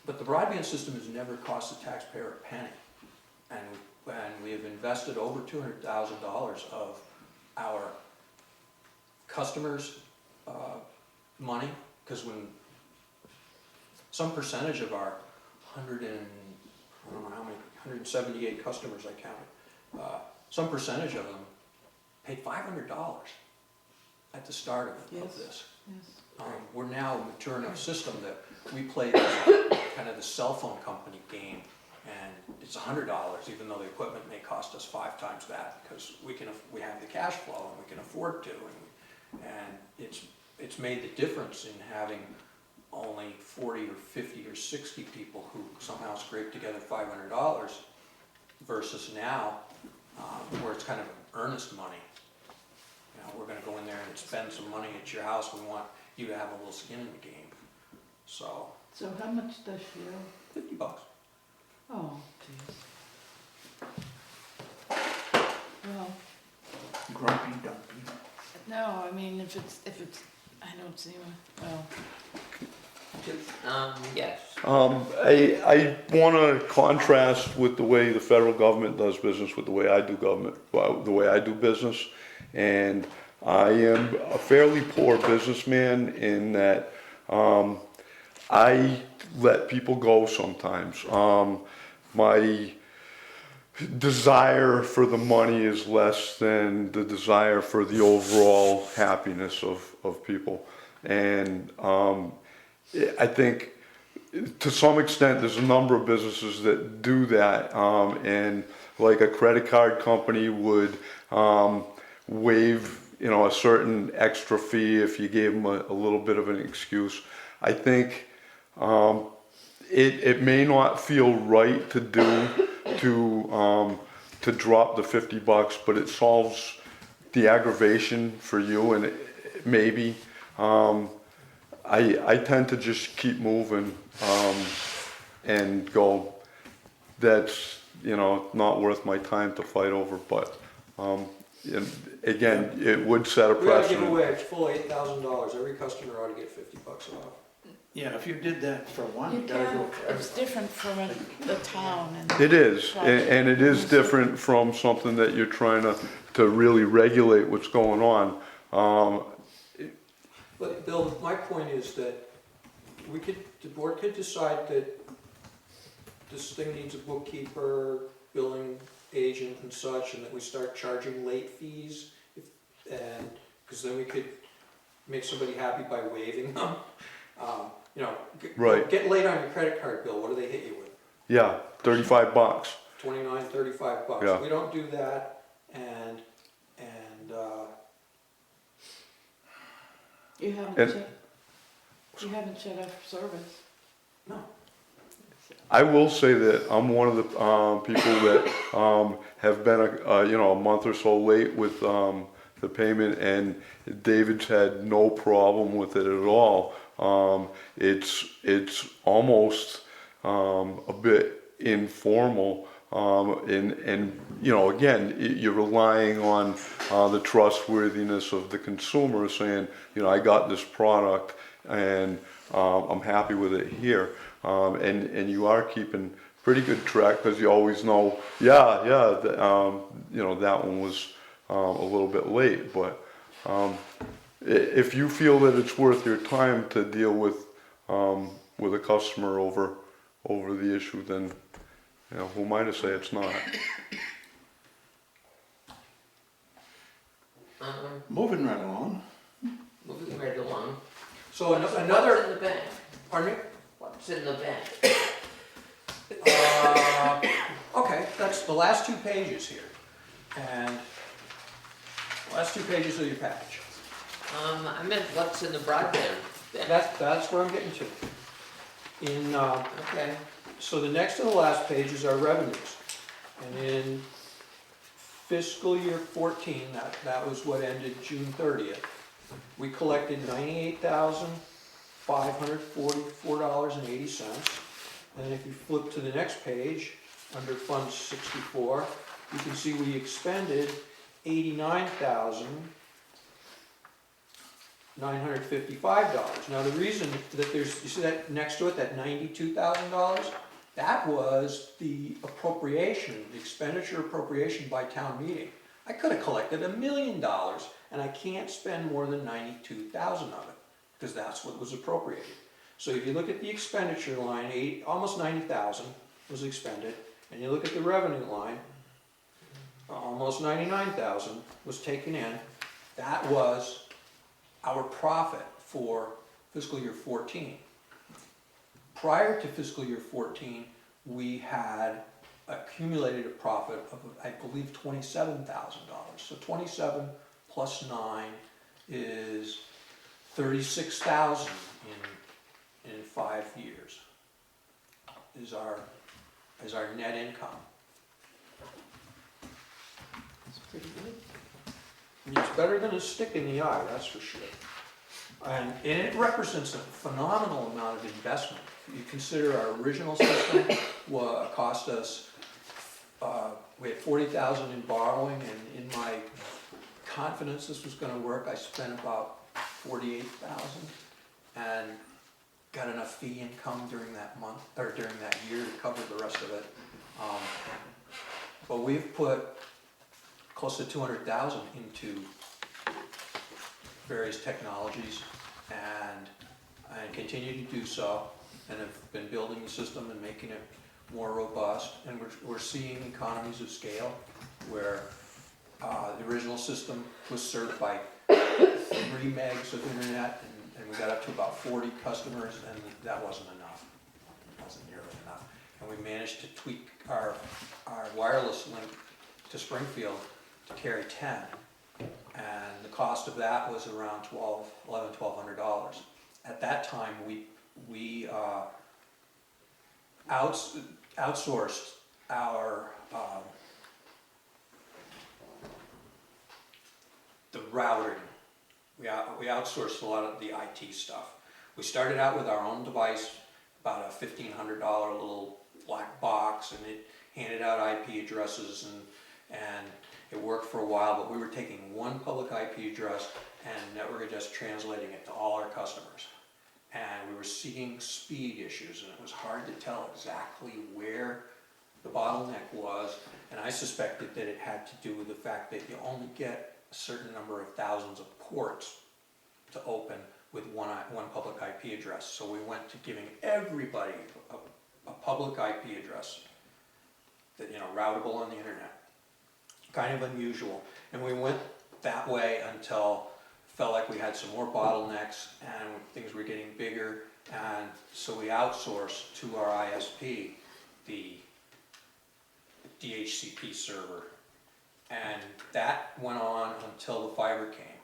But the broadband system has never cost the taxpayer a penny, and we have invested over $200,000 of our customers' money, because when some percentage of our 178 customers I counted, some percentage of them paid $500 at the start of Yes. this. Yes. We're now a mature enough system that we play kind of the cell phone company game, and it's $100, even though the equipment may cost us 5 times that, because we have the cash flow and we can afford to, and it's made the difference in having only 40 or 50 or 60 people who somehow scrape together $500 versus now where it's kind of earnest money. We're going to go in there and spend some money at your house. We want you to have a little skin in the game. So how much does she owe? $50. Oh, jeez. Well, Grumpy dumpy. no, I mean, if it's, I don't see well, Yes. I want to contrast with the way the federal government does business with the way I do business. And I am a fairly poor businessman in that I let people go sometimes. My desire for the money is less than the desire for the overall happiness of people. And I think to some extent there's a number of businesses that do that, and like a credit card company would waive, you know, a certain extra fee if you gave them a little bit of an excuse. I think it may not feel right to do to drop the $50, but it solves the aggravation for you, and maybe I tend to just keep moving and go, that's, you know, not worth my time to fight over. But and again, it would set a We ought to give precedent. away a full $8,000, every customer ought to get $50 off. Yeah, if you did that for one, You you gotta go can, for it's everybody. different from the town and. It is, and it is different from something that you're trying to really regulate what's going on. But Bill, my point is that the board could decide that this thing needs a bookkeeper, billing agent and such, and that we start charging late fees, because then we could make somebody happy by waiving them. You know, Right. get late on your credit card bill, what do they hit you with? Yeah, $35. $29, $35. Yeah. We don't do that, and You haven't And- shut off service. no. I will say that I'm one of the people that have been a month or so late with the payment, and David's had no problem with it at all. It's almost a bit informal, and you know, again, you're relying on the trustworthiness of the consumer saying, you know, I got this product and I'm happy with it here. And you are keeping pretty good track, because you always know, you know, that one was a little bit late. But if you feel that it's worth your time to deal with a customer over the issue, then, you know, who am I to say it's not? Moving right along. Moving right along. So What's another, in the bank? pardon me? What's in the bank? Okay, that's the last two pages here, and last two pages of your package. I meant what's in the broadband bank? That's where I'm getting to. Okay. So the next to the last page is our revenues, and in fiscal year 14, that was what ended June 30th, we collected $98,544.80. And if you flip to the next page, under Fund 64, you can see we expended $89,955. Now the reason that there's, you see that next to it, that $92,000? That was the appropriation, the expenditure appropriation by town meeting. I could have collected $1 million, and I can't spend more than $92,000 of it, because that's what was appropriated. So if you look at the expenditure line, almost $90,000 was expended, and you look at the revenue line, almost $99,000 was taken in. That was our profit for fiscal year 14. Prior to fiscal year 14, we had accumulated a profit of, I believe, $27,000. So 27 plus 9 is $36,000 in 5 years is our net income. It's pretty good. It's better than a stick in the eye, that's for sure. And it represents a phenomenal amount of investment. If you consider our original system cost us, we had $40,000 in borrowing, and in my confidence this was going to work, I spent about $48,000 and got enough fee income during that month, or during that year, to cover the rest of it. But we've put close to $200,000 into various technologies, and continue to do so, and have been building the system and making it more robust, and we're seeing economies of scale where the original system was served by 3 megs of internet, and we got up to about 40 customers, and that wasn't enough. It wasn't nearly enough. And we managed to tweak our wireless link to Springfield to carry 10. And the cost of that was around $1,200. At that time, we outsourced our the routing. We outsourced a lot of the IT stuff. We started out with our own device, about a $1,500 little black box, and it handed out IP addresses, and it worked for a while, but we were taking one public IP address and network address, translating it to all our customers. And we were seeing speed issues, and it was hard to tell exactly where the bottleneck was, and I suspected that it had to do with the fact that you only get a certain number of thousands of ports to open with one public IP address. So we went to giving everybody a public IP address that, routable on the internet. Kind of unusual. And we went that way until it felt like we had some more bottlenecks and things were getting bigger, and so we outsourced to our ISP the DHCP server. And that went on until the fiber came.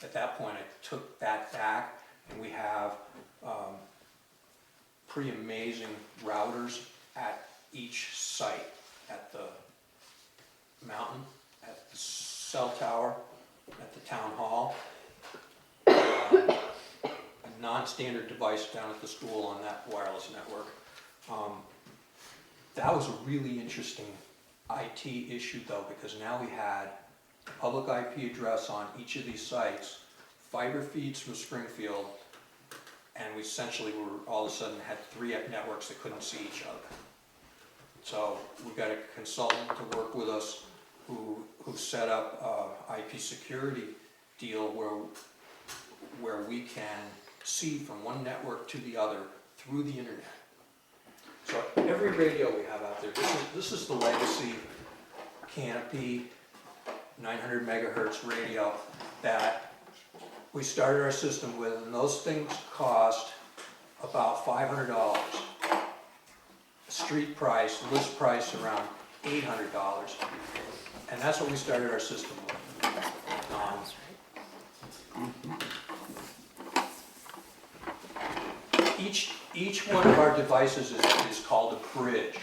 At that point, I took that back, and we have pretty amazing routers at each site, at the mountain, at the cell tower, at the town hall, a non-standard device down at the school on that wireless network. That was a really interesting IT issue though, because now we had a public IP address on each of these sites, fiber feeds from Springfield, and we essentially all of a sudden had 3 networks that couldn't see each other. So we got a consultant to work with us who set up a IP security deal where we can see from one network to the other through the internet. So every radio we have out there, this is the legacy Canopy 900 megahertz radio that we started our system with, and those things cost about $500. Street price, list price around $800, and that's what we started our system with. Each one of our devices is called a bridge.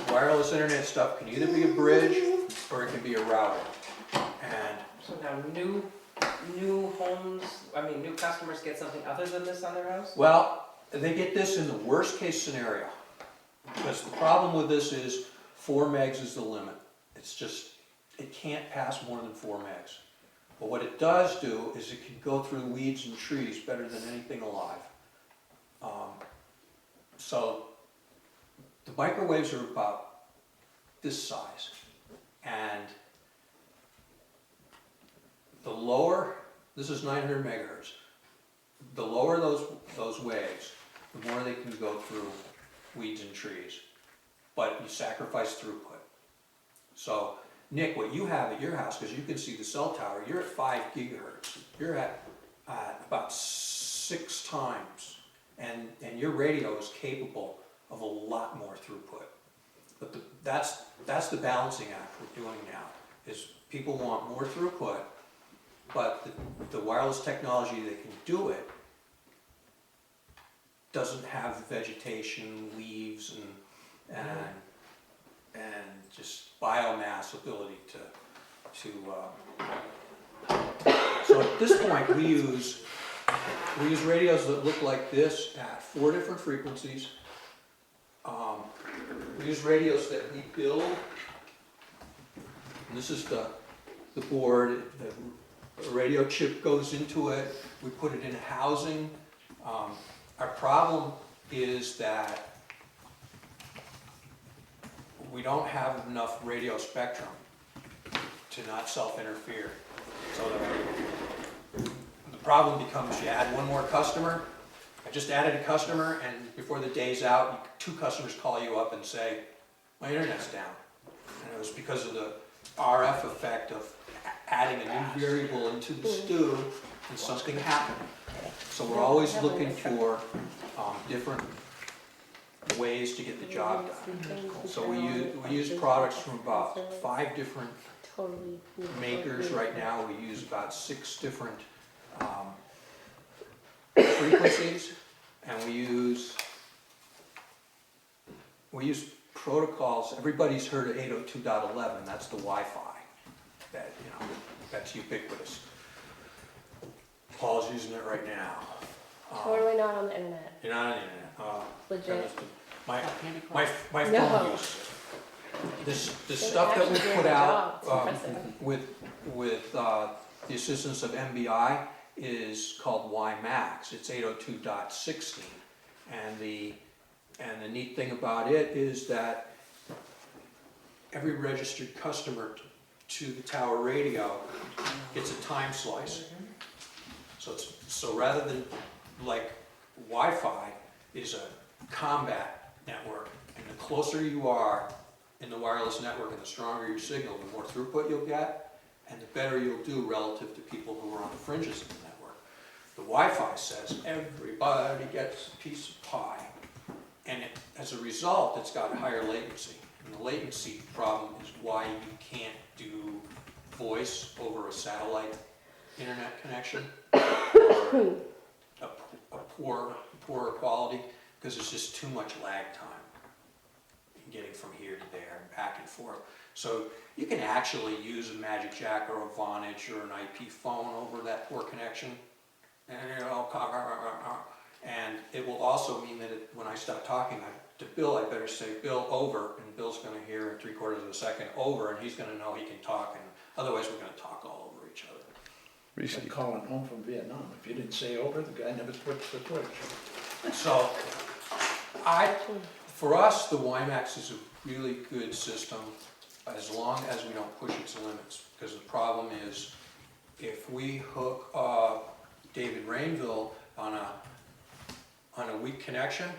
Wireless internet stuff can either be a bridge or it can be a router. And So now new homes, new customers get something other than this on their house? well, they get this in the worst case scenario, because the problem with this is 4 megs is the limit. It's just, it can't pass more than 4 megs. But what it does do is it can go through weeds and trees better than anything alive. So the microwaves are about this size, and the lower, this is 900 megahertz, the lower those waves, the more they can go through weeds and trees, but you sacrifice throughput. So Nick, what you have at your house, because you can see the cell tower, you're at 5 gigahertz. You're at about 6 times, and your radio is capable of a lot more throughput. But that's the balancing act we're doing now, is people want more throughput, but the wireless technology that can do it doesn't have vegetation, leaves, and just biomass ability to so at this point we use radios that look like this at 4 different frequencies. We use radios that we build, and this is the board. The radio chip goes into it, we put it in housing. Our problem is that we don't have enough radio spectrum to not self-interfere. So the problem becomes you add one more customer. I just added a customer, and before the day's out, you 2 customers call you up and say, my internet's down. And it was because of the RF effect of adding a new variable into the stew, and something happened. So we're always looking for different ways to get the job done. So we use products from about 5 different Totally. makers right now. We use about 6 different frequencies, and we use protocols. Everybody's heard of 802.11. That's the Wi-Fi. That's ubiquitous. Paul's using it right now. Totally not on the internet. You're not on the internet. Legit. My No. phone uses it. This stuff that we Actually put doing the out job. It's impressive. with the assistance of MBI is called WiMAX. It's 802.16, and the neat thing about it is that every registered customer to the tower radio gets a time slice. So rather than like Wi-Fi is a combat network, and the closer you are in the wireless network and the stronger your signal, the more throughput you'll get, and the better you'll do relative to people who are on the fringes of the network. The Wi-Fi says everybody gets a piece of pie, and as a result, it's got higher latency. And the latency problem is why you can't do voice over a satellite internet connection, or a poorer quality, because there's just too much lag time in getting from here to there and back and forth. So you can actually use a Magic Jack or a Vonage or an IP phone over that poor connection, and it will also mean that when I stop talking to Bill, I better say Bill over, and Bill's going to hear in 3/4 of a second over, and he's going to know he can talk, and otherwise we're going to talk all over each other. It's like calling home from Vietnam. If you didn't say over, the guy never switched the switch. So, for us, the WiMAX is a really good system as long as we don't push its limits. Because the problem is, if we hook up David Rainville on a weak connection,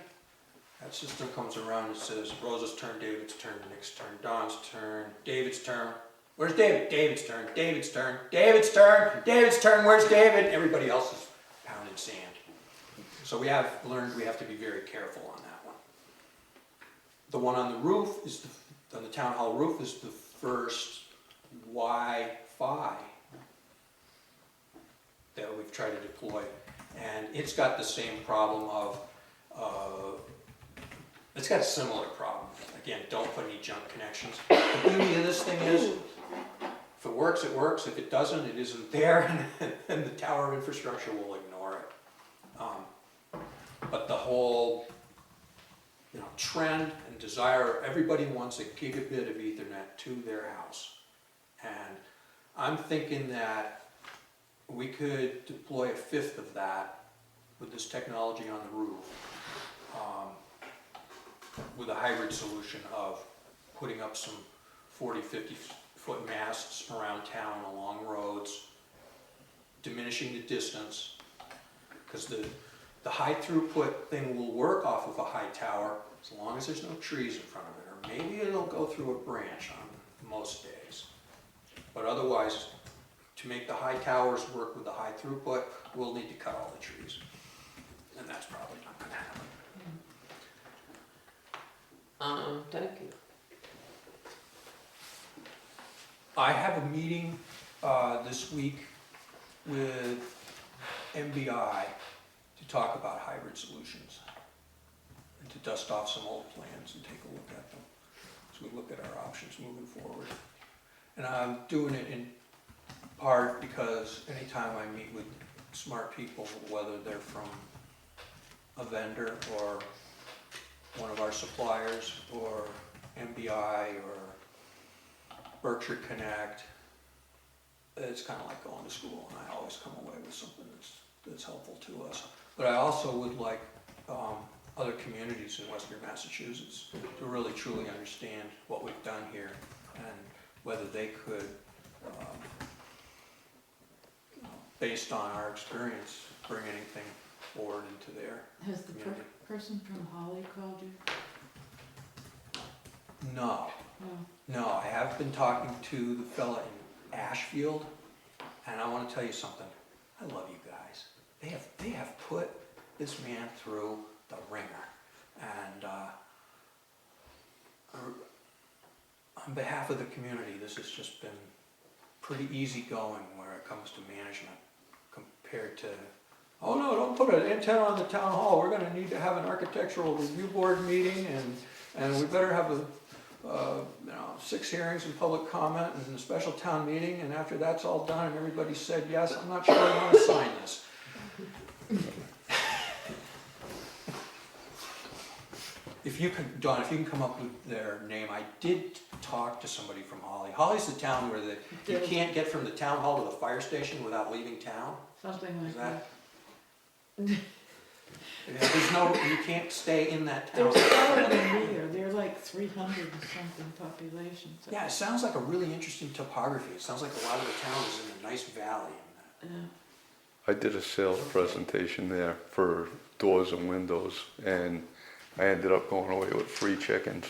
that system comes around and says, Rosa's turn, David's turn, Nick's turn, Don's turn, David's turn. Where's David? David's turn, David's turn, David's turn, David's turn, where's David? Everybody else is pounding sand. So we have learned we have to be very careful on that one. The one on the roof on the town hall roof is the first Wi-Fi that we've tried to deploy. And it's got the same problem of, it's got a similar problem. Again, don't put any junk connections. The beauty of this thing is, if it works, it works. If it doesn't, it isn't there, and the tower infrastructure will ignore it. But the whole trend and desire, everybody wants a gigabit of Ethernet to their house. And I'm thinking that we could deploy a 1/5 of that with this technology on the roof, with a hybrid solution of putting up some 40, 50 foot masts around town along roads, diminishing the distance, because the high throughput thing will work off of a high tower as long as there's no trees in front of it, or maybe it'll go through a branch on most days. But otherwise, to make the high towers work with the high throughput, we'll need to cut all the trees. And that's probably not going to happen. Thank you. I have a meeting this week with MBI to talk about hybrid solutions and to dust off some old plans and take a look at them as we look at our options moving forward. And I'm doing it in part because anytime I meet with smart people, whether they're from a vendor or one of our suppliers or MBI or Berkshire Connect, it's kind of like going to school, and I always come away with something that's helpful to us. But I also would like other communities in Western Massachusetts to really truly understand what we've done here and whether they could, based on our experience, bring anything forward into their Has the community. person from Holly called you? No, no, I have been talking to the fella in Ashfield, and I wanna tell you something. I love you guys. They have put this man through the ringer. And, on behalf of the community, this has just been pretty easy going where it comes to management compared to, oh no, don't put an antenna on the town hall, we're gonna need to have an architectural review board meeting and we better have a, 6 hearings and public comment and a special town meeting, and after that's all done and everybody said yes, I'm not sure I wanna sign this. If you can, Don, if you can come up with their name, I did talk to somebody from Holly. Holly's the town where you can't get from the town hall to the fire station without leaving town. Something Is like that? that. You can't stay in that town. They're smaller than we are, they're like 300 and something population. So- Yeah, it sounds like a really interesting topography. It sounds like a lot of the town is in a nice valley. Yeah. I did a sales presentation there for doors and windows, and I ended up going away with free chickens.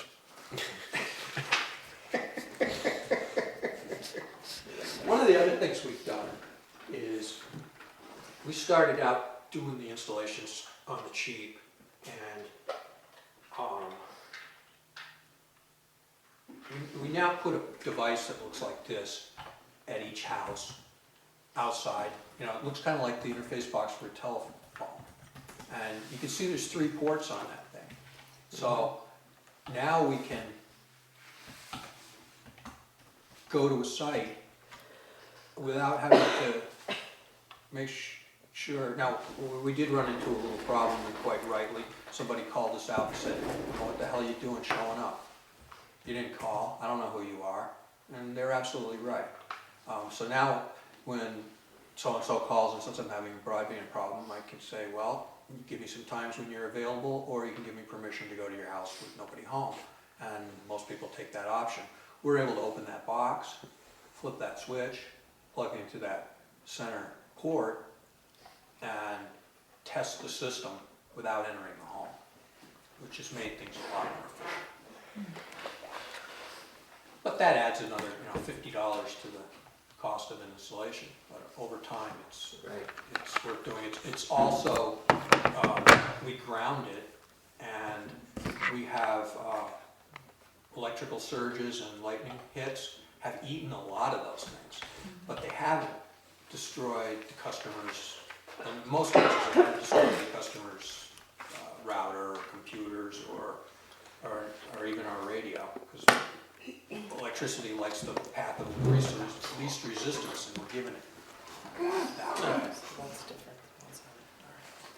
One of the other things we've done is we started out doing the installations on the cheap, and we now put a device that looks like this at each house outside. You know, it looks kind of like the interface box for a telephone. And you can see there's 3 ports on that thing. So now we can go to a site without having to make sure. Now, we did run into a little problem, and quite rightly. Somebody called us out and said, what the hell are you doing showing up? You didn't call, I don't know who you are. And they're absolutely right. So now when so-and-so calls, and since I'm having a broadband problem, I can say, well, you give me some times when you're available, or you can give me permission to go to your house with nobody home. And most people take that option. We're able to open that box, flip that switch, plug into that center port, and test the system without entering the home, which has made things a lot more efficient. But that adds another, $50 to the cost of an installation. But over time, it's worth doing. It's also, we ground it, and we have electrical surges and lightning hits have eaten a lot of those things, but they haven't destroyed the customer's, in most cases, they haven't destroyed the customer's router or computers or even our radio, because electricity likes the path of least resistance, and we're giving it that way. That's different.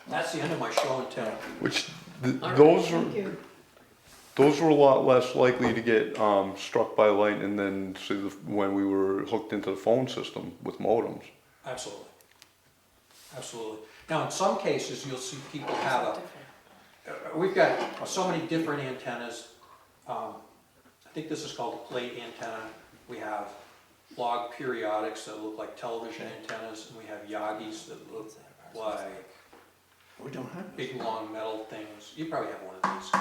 That's the end of my show and tell. Which, Alright. Thank you. those were a lot less likely to get struck by lightning than say, when we were hooked into the phone system with modems. Absolutely. Absolutely. Now, in some cases, you'll see people have we've got so many different antennas. I think this is called a plate antenna. We have log periodics that look like television antennas, and we have Yagis that look like We don't have this. big long metal things. You probably have one of these.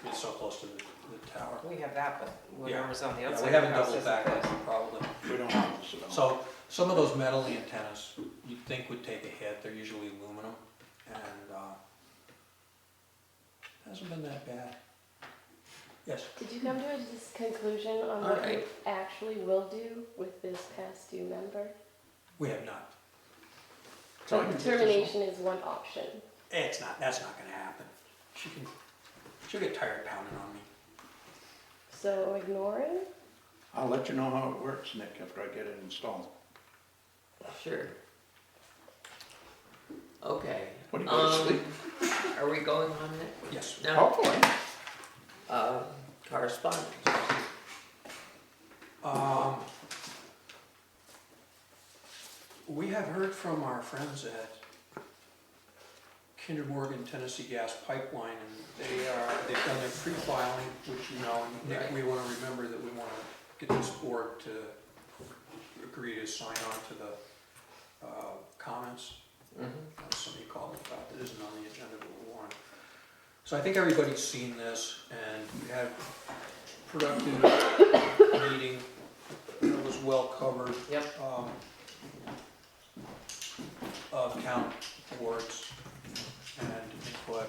It's so close to the tower. We have that, but whatever's on the Yeah, outside. we haven't of the house doubled isn't back on this. them probably. We don't have this at all. So some of those metal antennas you'd think would take a hit. They're usually aluminum, and hasn't been that bad. Yes. Did you come to a conclusion on what you Alright. actually will do with this past due member? We have not. So I So can- termination is one option. It's not. That's not going to happen. She'll get tired pounding on me. So ignoring? I'll let you know how it works, Nick, after I get it installed. Sure. Okay. What, do you go to sleep? Are we going on it Yes. now? Hopefully. Correspondence. We have heard from our friends at Kinder Morgan Tennessee Gas Pipeline, and they've done their pre-filing, which Nick, Right. we want to remember that we want to get this board to agree to sign on to the comments. Somebody called me about that isn't on the agenda, but we want. So I think everybody's seen this, and we have productive meeting. It was well covered. Yep. Of town boards and input.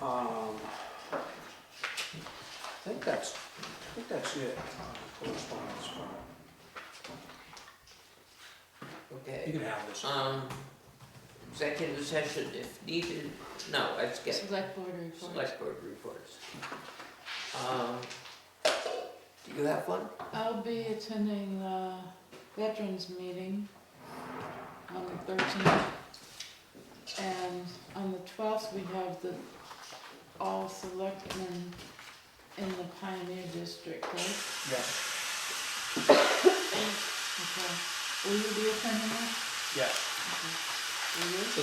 I think that's it on correspondence front. You Okay. can have this. Executive session if needed, no, I skip. Select board reports. Select board reports. Do you have one? I'll be attending the veterans meeting on the 13th. And on the 12th, we have the all selectmen in the Pioneer District, right? Yes, Okay. Will you be attending that? yes. Okay. Will you? So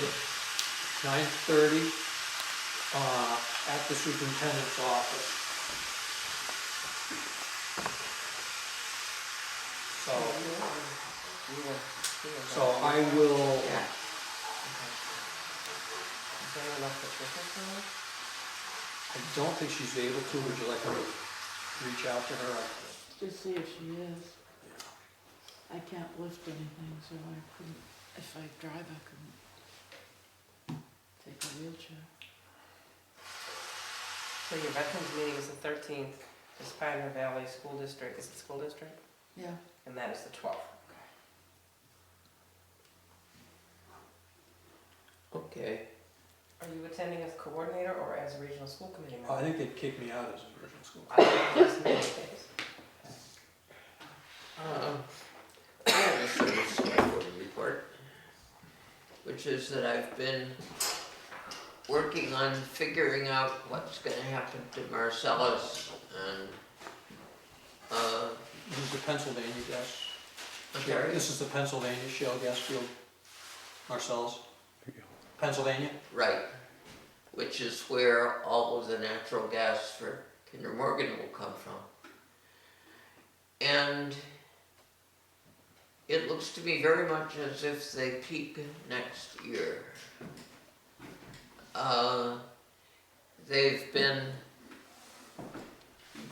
9:30 at the superintendent's office. So I will, Yeah. Is there enough for Christmas I don't think she's able to, would you like her to reach out to her? Just see if she is. I can't lift anything, so I couldn't, if I drive, I couldn't take a wheelchair. So your veterans meeting is the 13th, is Pioneer Valley School District, is it school district? Yeah. And that is the 12th. Okay. Are you attending as coordinator or as a regional school committee member? I think they'd kick me out as a regional school. I think there's many things. I have a sort of select board report, which is that I've been working on figuring out what's gonna happen to Marcellus and, This is the Pennsylvania gas. I'm sorry? This is the Pennsylvania shale gas field, Marcellus. Pennsylvania? Right, which is where all of the natural gas for Kinder Morgan will come from. And it looks to me very much as if they peak next year. They've been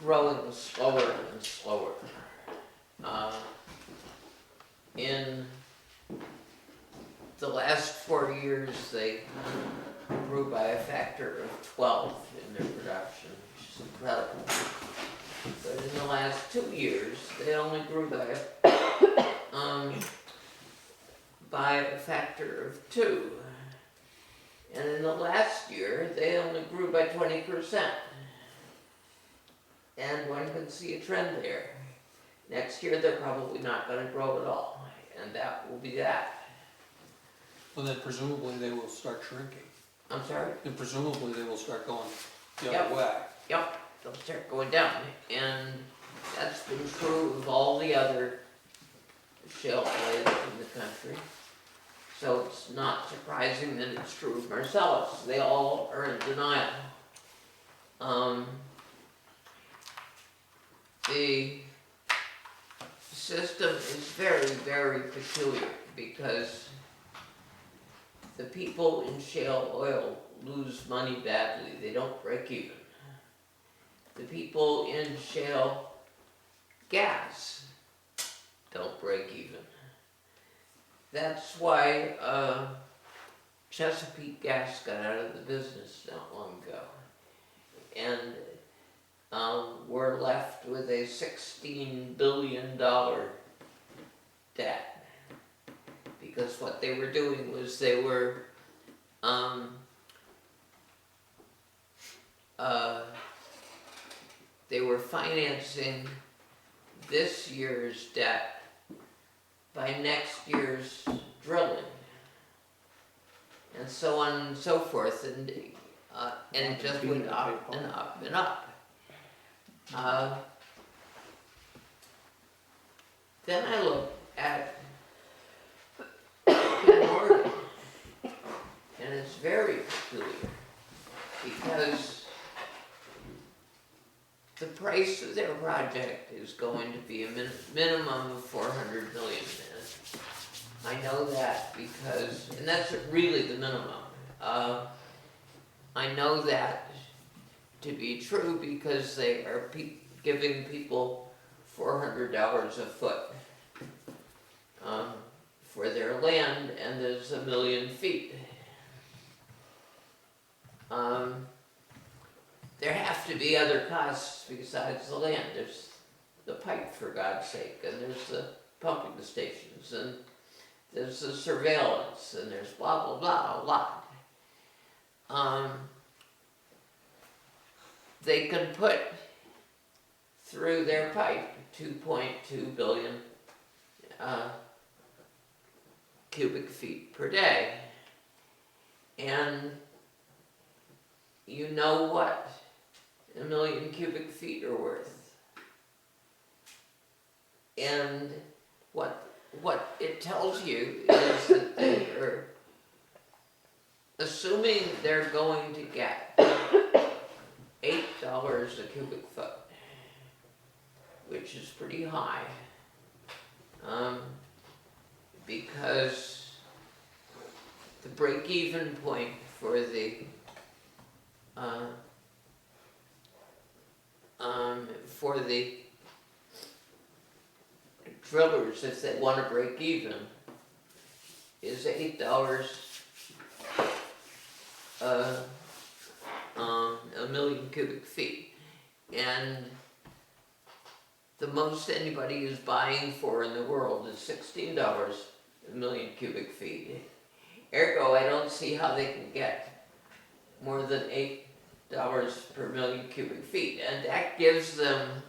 growing slower and slower. In the last 4 years, they grew by a factor of 12 in their production, which is incredible. But in the last 2 years, they only grew by a factor of 2. And in the last year, they only grew by 20%. And one can see a trend there. Next year, they're probably not going to grow at all, and that will be that. Well, then presumably they will start shrinking. I'm sorry? And presumably they will start going the Yep. other way. Yep, they'll start going down, and that's been true of all the other shale plays in the country. So it's not surprising that it's true of Marcellus. They all are in denial. The system is very, very peculiar because the people in shale oil lose money badly. They don't break even. The people in shale gas don't break even. That's why Chesapeake Gas got out of the business not long ago. And we're left with a $16 billion debt. Because what they were doing was they were financing this year's debt by next year's drilling, and so on and so forth, and it just went up and up and up. Then I look at Warwick, and it's very peculiar because the price of their project is going to be a minimum of $400 million. I know that because, and that's really the minimum. I know that to be true because they are giving people $400 a foot for their land, and there's 1 million feet. There have to be other costs besides the land. There's the pipe, for God's sake, and there's the pumping stations, and there's the surveillance, and there's blah, blah, blah, a lot. They can put through their pipe 2.2 billion cubic feet per day. And you know what 1 million cubic feet are worth. And what it tells you is that they are assuming they're going to get $8 a cubic foot, which is pretty high, because the break-even point for the drillers, if they want to break even, is $8 a million cubic feet. And the most anybody is buying for in the world is $16 a million cubic feet. Ergo, I don't see how they can get more than $8 per million cubic feet. And that gives them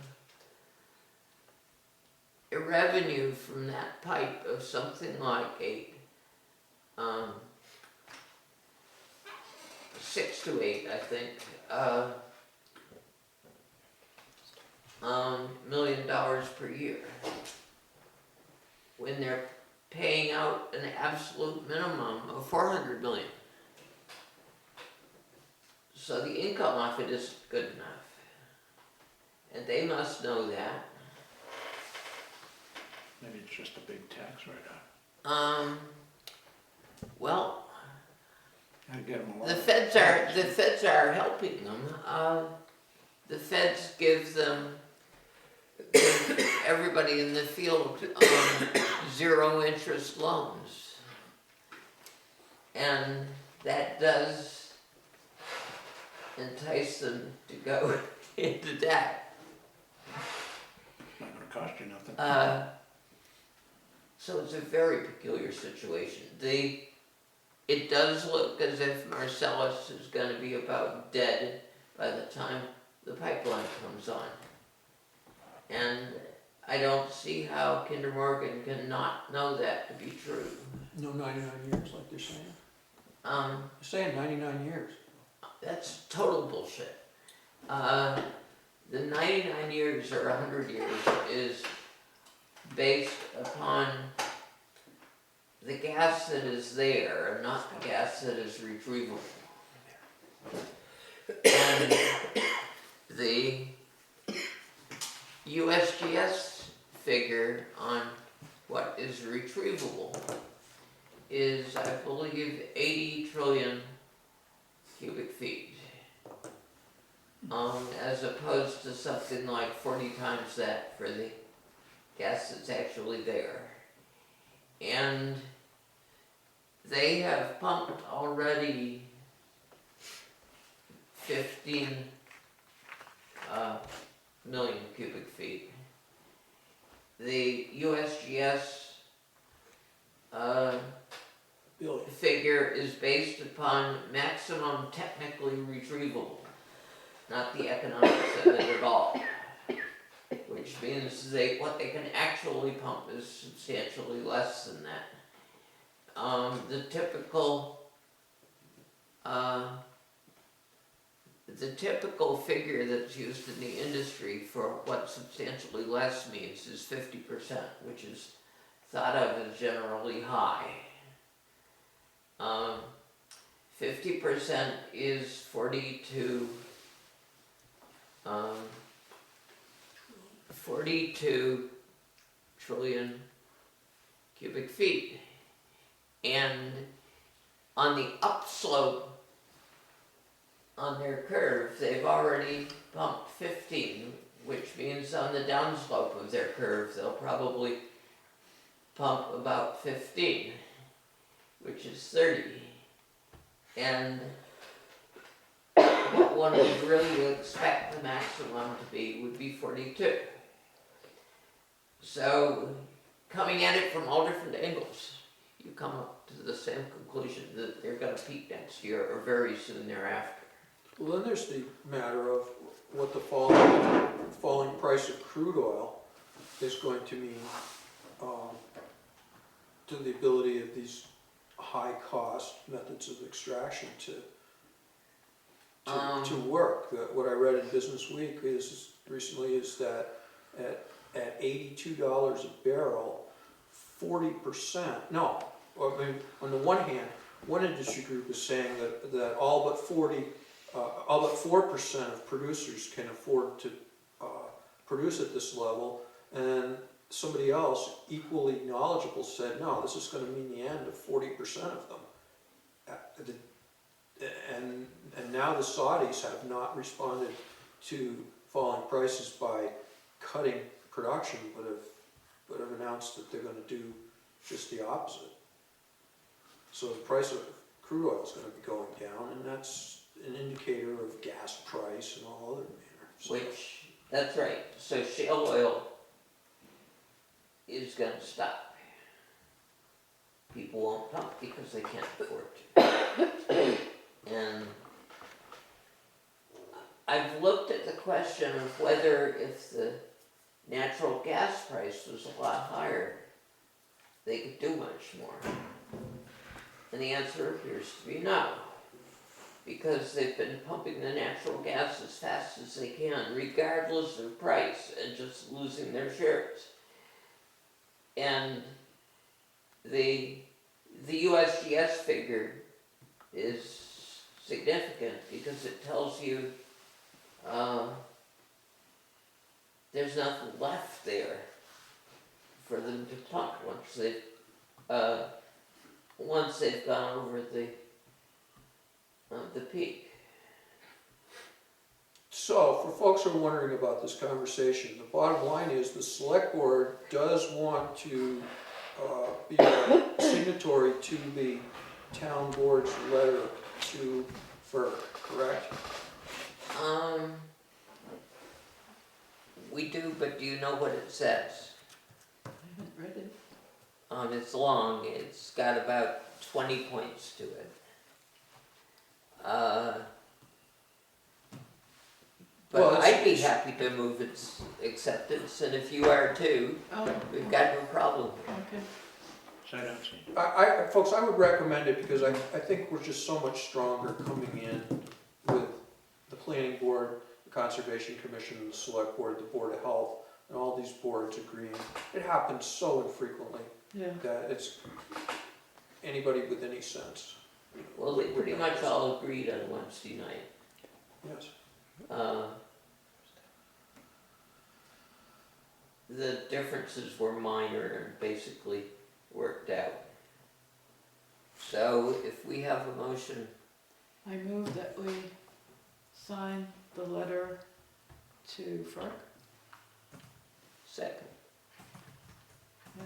a revenue from that pipe of something like 6 to 8, I think, $1 million per year, when they're paying out an absolute minimum of 400 million. So the income off it isn't good enough, and they must know that. Maybe it's just a big tax write-off. Well, Gotta get 'em a lot the of feds tax. are helping them. The feds give everybody in the field zero interest loans, and that does entice them to go into debt. Not gonna cost you nothing. So it's a very peculiar situation. It does look as if Marcellus is going to be about dead by the time the pipeline comes on. And I don't see how Kinder Morgan can not know that to be true. No 99 years like they're saying. Um, They're saying 99 years. that's total bullshit. The 99 years or 100 years is based upon the gas that is there and not the gas that is retrievable. And the USGS figure on what is retrievable is, I believe, 80 trillion cubic feet, as opposed to something like 40 times that for the gas that's actually there. And they have pumped already 15 million cubic feet. The USGS figure is based upon maximum technically retrievable, not the economics of it at all. Which means what they can actually pump is substantially less than that. The typical figure that's used in the industry for what substantially less means is 50%, which is thought of as generally high. 50% is 42 trillion cubic feet. And on the upslope on their curve, they've already pumped 15, which means on the downslope of their curve, they'll probably pump about 15, which is 30. And what one would really expect the maximum to be would be 42. So, coming at it from all different angles, you come up to the same conclusion that they're going to peak next year or very soon thereafter. Well, then there's the matter of what the falling price of crude oil is going to mean to the ability of these high-cost methods of extraction to work. What I read in Business Week recently is that at $82 a barrel, 40%, no, I mean, on the one hand, one industry group is saying that all but 4% of producers can afford to produce at this level, and somebody else, equally knowledgeable, said, no, this is going to mean the end of 40% of them. And now the Saudis have not responded to falling prices by cutting production, but have announced that they're going to do just the opposite. So the price of crude oil is going to be going down, and that's an indicator of gas price and all other manner. So, Which, that's right, so shale oil is going to stop. People won't pump because they can't afford to. And I've looked at the question of whether if the natural gas price was a lot higher, they could do much more. And the answer appears to be no. Because they've been pumping the natural gas as fast as they can, regardless of price, and just losing their shares. And the USGS figure is significant because it tells you there's nothing left there for them to pump once they've gone over the peak. So, for folks who are wondering about this conversation, the bottom line is the select board does want to be a signatory to the town board's letter to FERC, correct? We do, but do you know what it says? I haven't read it. It's long, it's got about 20 points to it. But Well, I'd be happy to move its acceptance, and if you are too, Oh, we've got no problem. okay. So I don't see. Folks, I would recommend it because I think we're just so much stronger coming in with the planning board, the conservation commission, the select board, the board of health, and all these boards agreeing. It happens so infrequently Yeah. that it's anybody with any sense. Well, they pretty much all agreed on Wednesday night. Yes. The differences were minor and basically worked out. So if we have a motion, I move that we sign the letter to FERC. second. Yeah.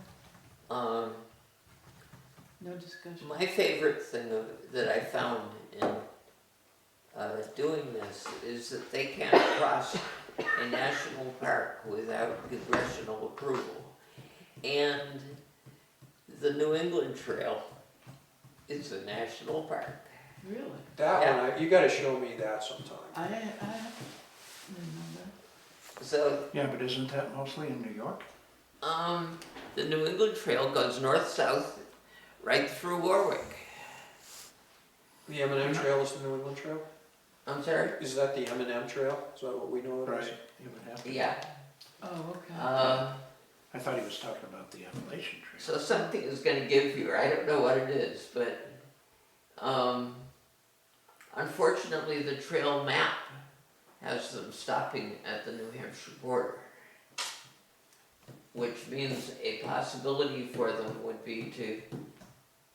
No discussion. My favorite thing that I found in doing this is that they can't cross a national park without congressional approval. And the New England Trail is a national park. Really? That Yeah. one, you gotta show me that sometime. I didn't know that. So, Yeah, but isn't that mostly in New York? the New England Trail goes north-south right through Warwick. The M&M Trail is the New England Trail? I'm sorry? Is that the M&M Trail? Is that what we know it as? Right. You would have to. Yeah. Oh, okay. I thought he was talking about the Appalachian Trail. So something is going to give you, I don't know what it is, but unfortunately the trail map has them stopping at the New Hampshire border, which means a possibility for them would be to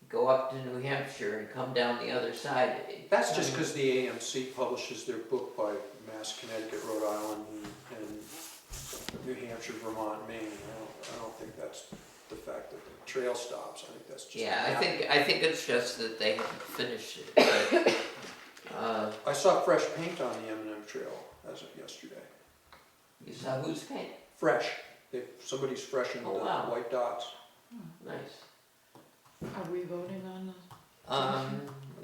go up to New Hampshire and come down the other side. That's just because the AMC publishes their book by Mass, Connecticut, Rhode Island, and New Hampshire, Vermont, Maine. I don't think that's the fact that the trail stops. I think that's just. Yeah, a map. I think it's just that they haven't finished it, but, I saw fresh paint on the M&M Trail as of yesterday. you saw who's paint? Fresh. Somebody's freshened Oh, the wow. white dots. Nice. Are we voting on the? I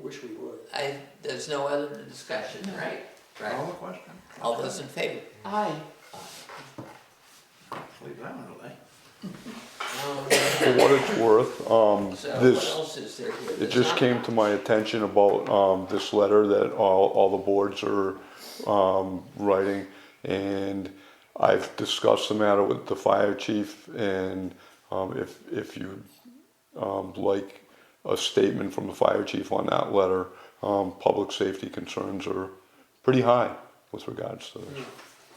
wish we would. There's no other discussion, No. right? Call Right. the question. All those in favor? Aye. Leave that one alone. For what it's worth, So what this, else is there here? it There's just not- came to my attention about, this letter that all the boards are, writing. And I've discussed the matter with the fire chief, and, if you, like a statement from the fire chief on that letter, public safety concerns are pretty high with regards to this.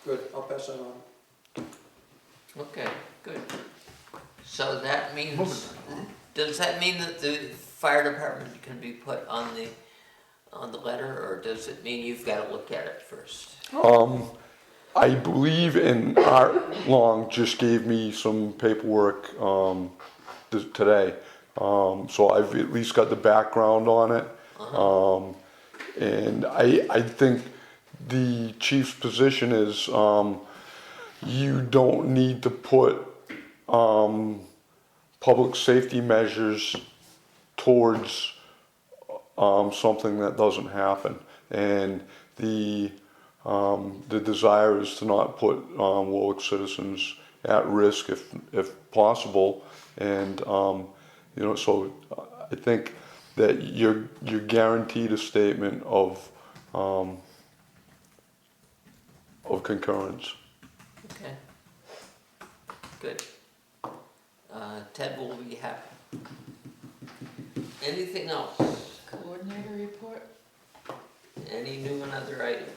Good, I'll pass that on. Okay, good. So that means, Moving does that mean that the fire department can be put on the letter, or does it mean you've gotta look at it first? I believe in Art Long just gave me some paperwork today, so I've at least got the background on it. And I think the chief's position is you don't need to put public safety measures towards something that doesn't happen, and the desire is to not put Warwick citizens at risk if possible, and so I think that you're guaranteed a statement of concurrence. Okay. Good. Ted will be happy. Anything else? Coordinator report? Any new and other items?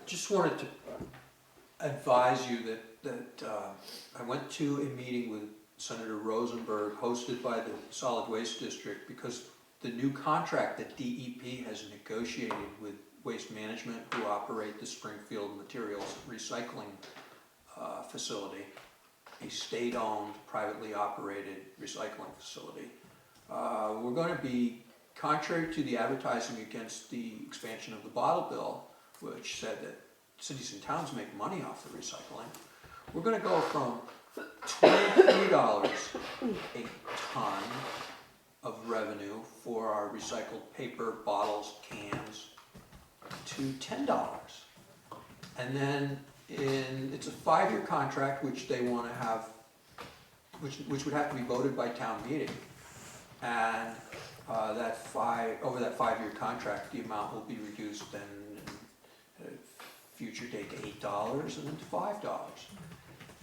Just wanted to advise you that I went to a meeting with Senator Rosenberg hosted by the Solid Waste District because the new contract that DEP has negotiated with Waste Management, who operate the Springfield Materials Recycling facility, a state-owned, privately operated recycling facility. We're going to be, contrary to the advertising against the expansion of the bottle bill, which said that cities and towns make money off the recycling, we're going to go from $23 a ton of revenue for our recycled paper, bottles, cans, to $10. And then it's a 5-year contract, which they want to have, which would have to be voted by town meeting. And over that 5-year contract, the amount will be reduced then at a future date to $8 and then to $5.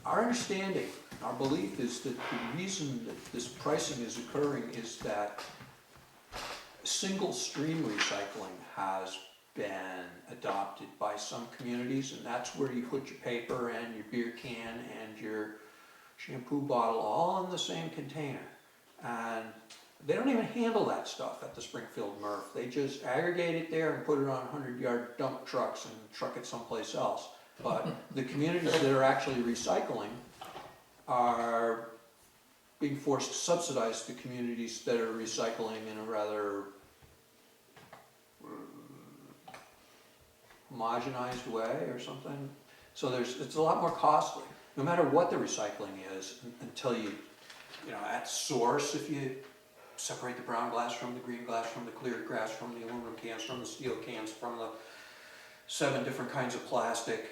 Our understanding, our belief is that the reason that this pricing is occurring is that single stream recycling has been adopted by some communities, and that's where you put your paper and your beer can and your shampoo bottle all in the same container. And they don't even handle that stuff at the Springfield MRF. They just aggregate it there and put it on 100-yard dump trucks and truck it someplace else. But the communities that are actually recycling are being forced to subsidize the communities that are recycling in a rather homogenized way or something. So it's a lot more costly, no matter what the recycling is, until you at source, if you separate the brown glass from the green glass, from the clear glass, from the aluminum cans, from the steel cans, from the 7 different kinds of plastic,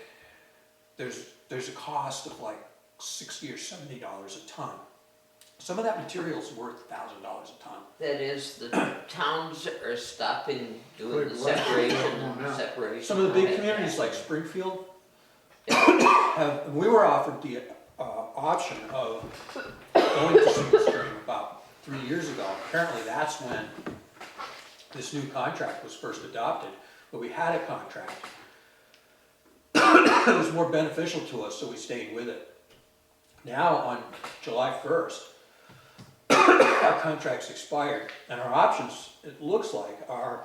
there's a cost of like $60 or $70 a ton. Some of that material is worth $1,000 a ton. That is, the towns are stopping doing the Like, separation. Some of the big communities like Springfield we were offered the option of going to single stream about 3 years ago. Apparently that's when this new contract was first adopted, but we had a contract. It was more beneficial to us, so we stayed with it. Now on July 1st, our contract's expired, and our options, it looks like, are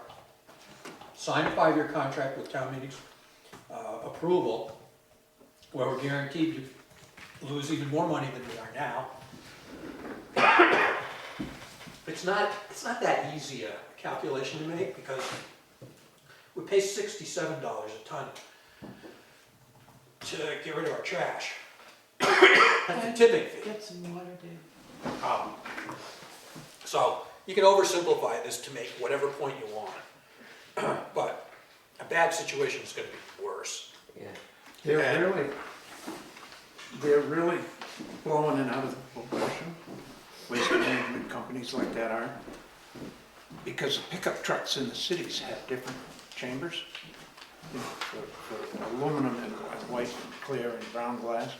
sign a 5-year contract with town meeting's approval, where we're guaranteed to lose even more money than we are now. It's not that easy a calculation to make, because we pay $67 a ton to get rid of our trash. That's the tipping fee. Get some water, Dave. So you can oversimplify this to make whatever point you want. But a bad situation is going to be worse. Yeah. They're really blowing it out of proportion. Waste management companies like that are. Because the pickup trucks in the cities have different chambers. You know, for aluminum and white and clear and brown glass.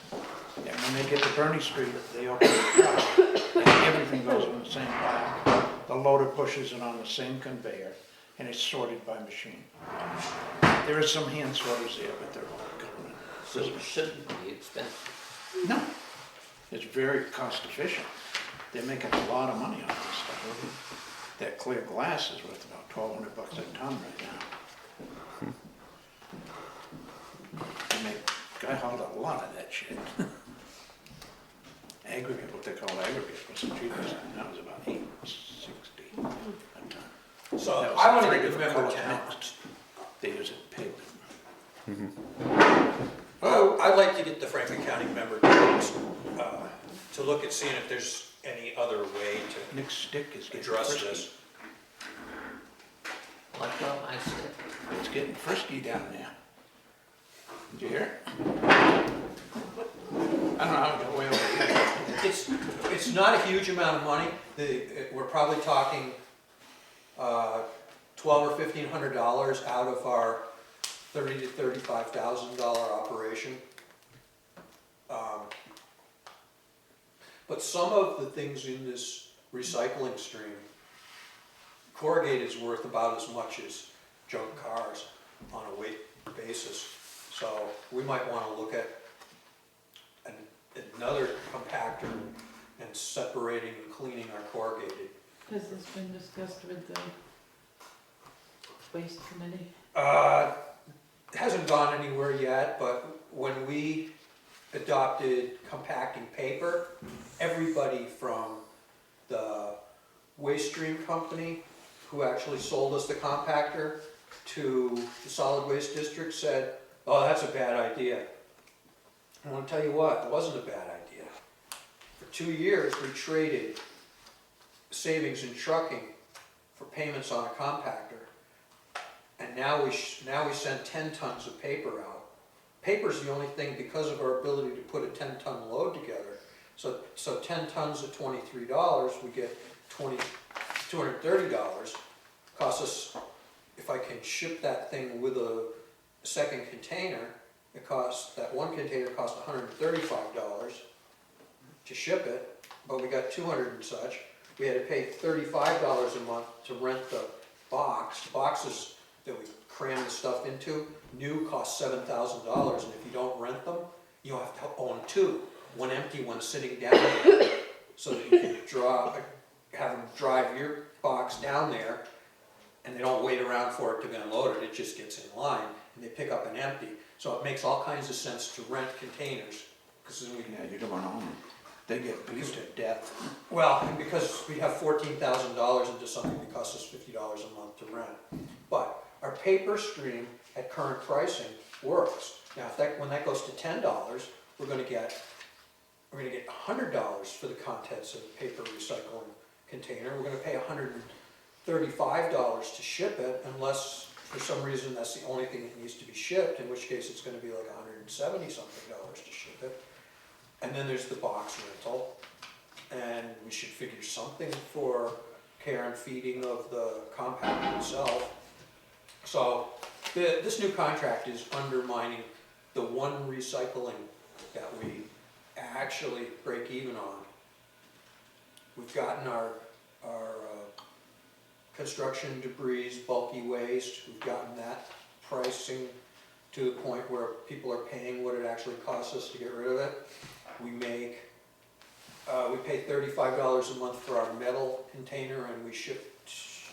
And when they get to Bernie Street, they open the truck and everything goes on the same pile. The loader pushes it on the same conveyor and it's sorted by machine. There is some hand sorters there, but they're all government. So it shouldn't be expensive. No, it's very cost efficient. They're making a lot of money on this stuff. That clear glass is worth about $1,200 a ton right now. I hauled a lot of that shit. Aggregate, what they call aggregate, was the cheapest, and that was about $8.60 a ton. So That was I want to three get the different member color towns. mixed. They use it paved. Oh, I'd like to get the Franklin County member towns to look at seeing if there's any other way to Nick's stick is getting address frisky. this. Like what I said. It's getting frisky down there. Did you hear it? I don't know how it got way over here. It's not a huge amount of money. We're probably talking $1,200 or $1,500 out of our $30,000 to $35,000 operation. But some of the things in this recycling stream, corrugated is worth about as much as junk cars on a weight basis. So we might want to look at another compactor and separating and cleaning our corrugated. Has this been discussed with the waste committee? It hasn't gone anywhere yet, but when we adopted compacting paper, everybody from the waste stream company who actually sold us the compactor to the solid waste district said, oh, that's a bad idea. I want to tell you what, it wasn't a bad idea. For 2 years, we traded savings in trucking for payments on a compactor. And now we send 10 tons of paper out. Paper's the only thing, because of our ability to put a 10-ton load together. So 10 tons at $23, we get $230. Costs us, if I can ship that thing with a second container, that one container cost $135 to ship it, but we got 200 and such. We had to pay $35 a month to rent the box. Boxes that we cram the stuff into, new cost $7,000, and if you don't rent them, you have to own two. One empty, one sitting down there, so that you can have them drive your box down there, and they don't wait around for it to be unloaded, it just gets in line, and they pick up an empty. So it makes all kinds of sense to rent containers, because then we can, Yeah, you don't want to own them. They get beat to death. well, and because we have $14,000 into something that costs us $50 a month to rent. But our paper stream at current pricing works. Now, when that goes to $10, we're going to get $100 for the contents of the paper recycling container. We're going to pay $135 to ship it, unless for some reason that's the only thing that needs to be shipped, in which case it's going to be like $170 something to ship it. And then there's the box rental, and we should figure something for care and feeding of the compactor itself. So this new contract is undermining the one recycling that we actually break even on. We've gotten our construction debris, bulky waste, we've gotten that pricing to the point where people are paying what it actually costs us to get rid of it. We make we pay $35 a month for our metal container, and we ship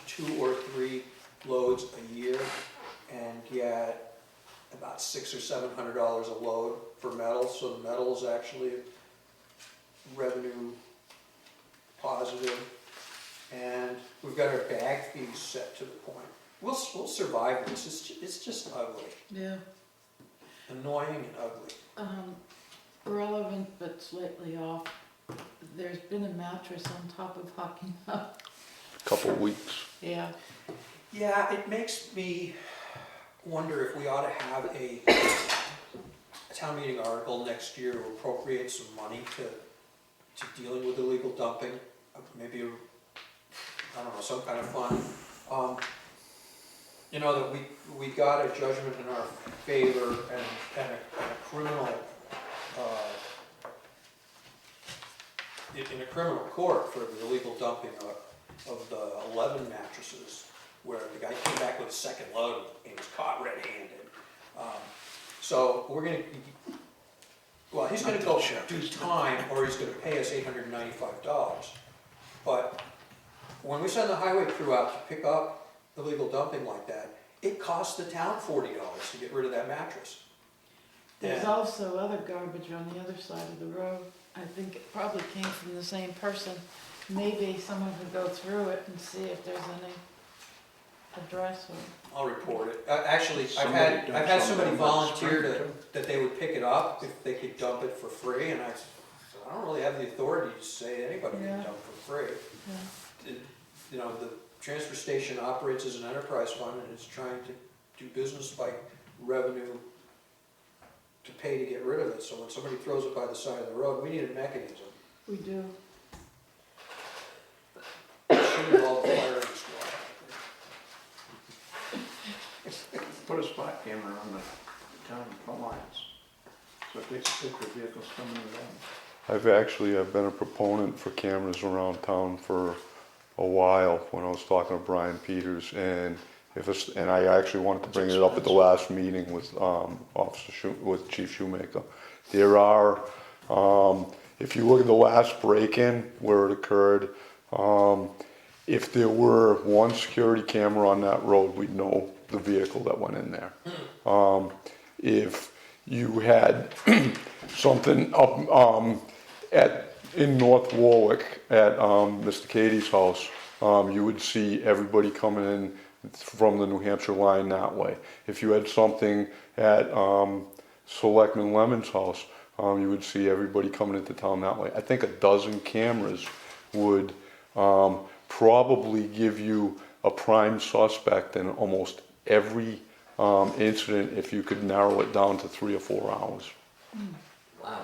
2 or 3 loads a year, and get about $600 or $700 a load for metal. So the metal is actually revenue positive, and we've got our bag fees set to the point. We'll survive this. It's just ugly, Yeah. annoying and ugly. Relevant but slightly off. There's been a mattress on top of Hockey Knob. Couple weeks. Yeah. Yeah, it makes me wonder if we ought to have a town meeting article next year to appropriate some money to dealing with illegal dumping, maybe, I don't know, some kind of fund. You know, that we got a judgment in our favor and a criminal, in a criminal court for the illegal dumping of the 11 mattresses, where the guy came back with a second load and was caught red-handed. So we're gonna, well, he's gonna go do time, or he's gonna pay us $895. But when we send the highway crew out to pick up illegal dumping like that, it costs the town $40 to get rid of that mattress. There's Yeah. also other garbage on the other side of the road. I think it probably came from the same person. Maybe someone could go through it and see if there's any address or. I'll report it. Actually, I've Somebody had dumped somebody something volunteer on the that they would pick it up if they could dump it for free, and I said, I don't really have the authority to say anybody can Yeah. dump for free. Yeah. You know, the transfer station operates as an enterprise fund, and it's trying to do business by revenue to pay to get rid of it. So when somebody throws it by the side of the road, we need a mechanism. We do. Should involve the fire squad. Put a spot camera on the town phone lines, so if they stick the vehicles coming in. I've been a proponent for cameras around town for a while, when I was talking to Brian Peters, and and I actually wanted to bring it up at the last meeting with with Chief Shoemaker. There are, if you look at the last break-in where it occurred, if there were one security camera on that road, we'd know the vehicle that went in there. If you had something up in North Warwick at Mr. Katie's house, you would see everybody coming in from the New Hampshire line that way. If you had something at Selectman Lemon's house, you would see everybody coming into town that way. I think a dozen cameras would probably give you a prime suspect in almost every incident if you could narrow it down to 3 or 4 hours. Wow.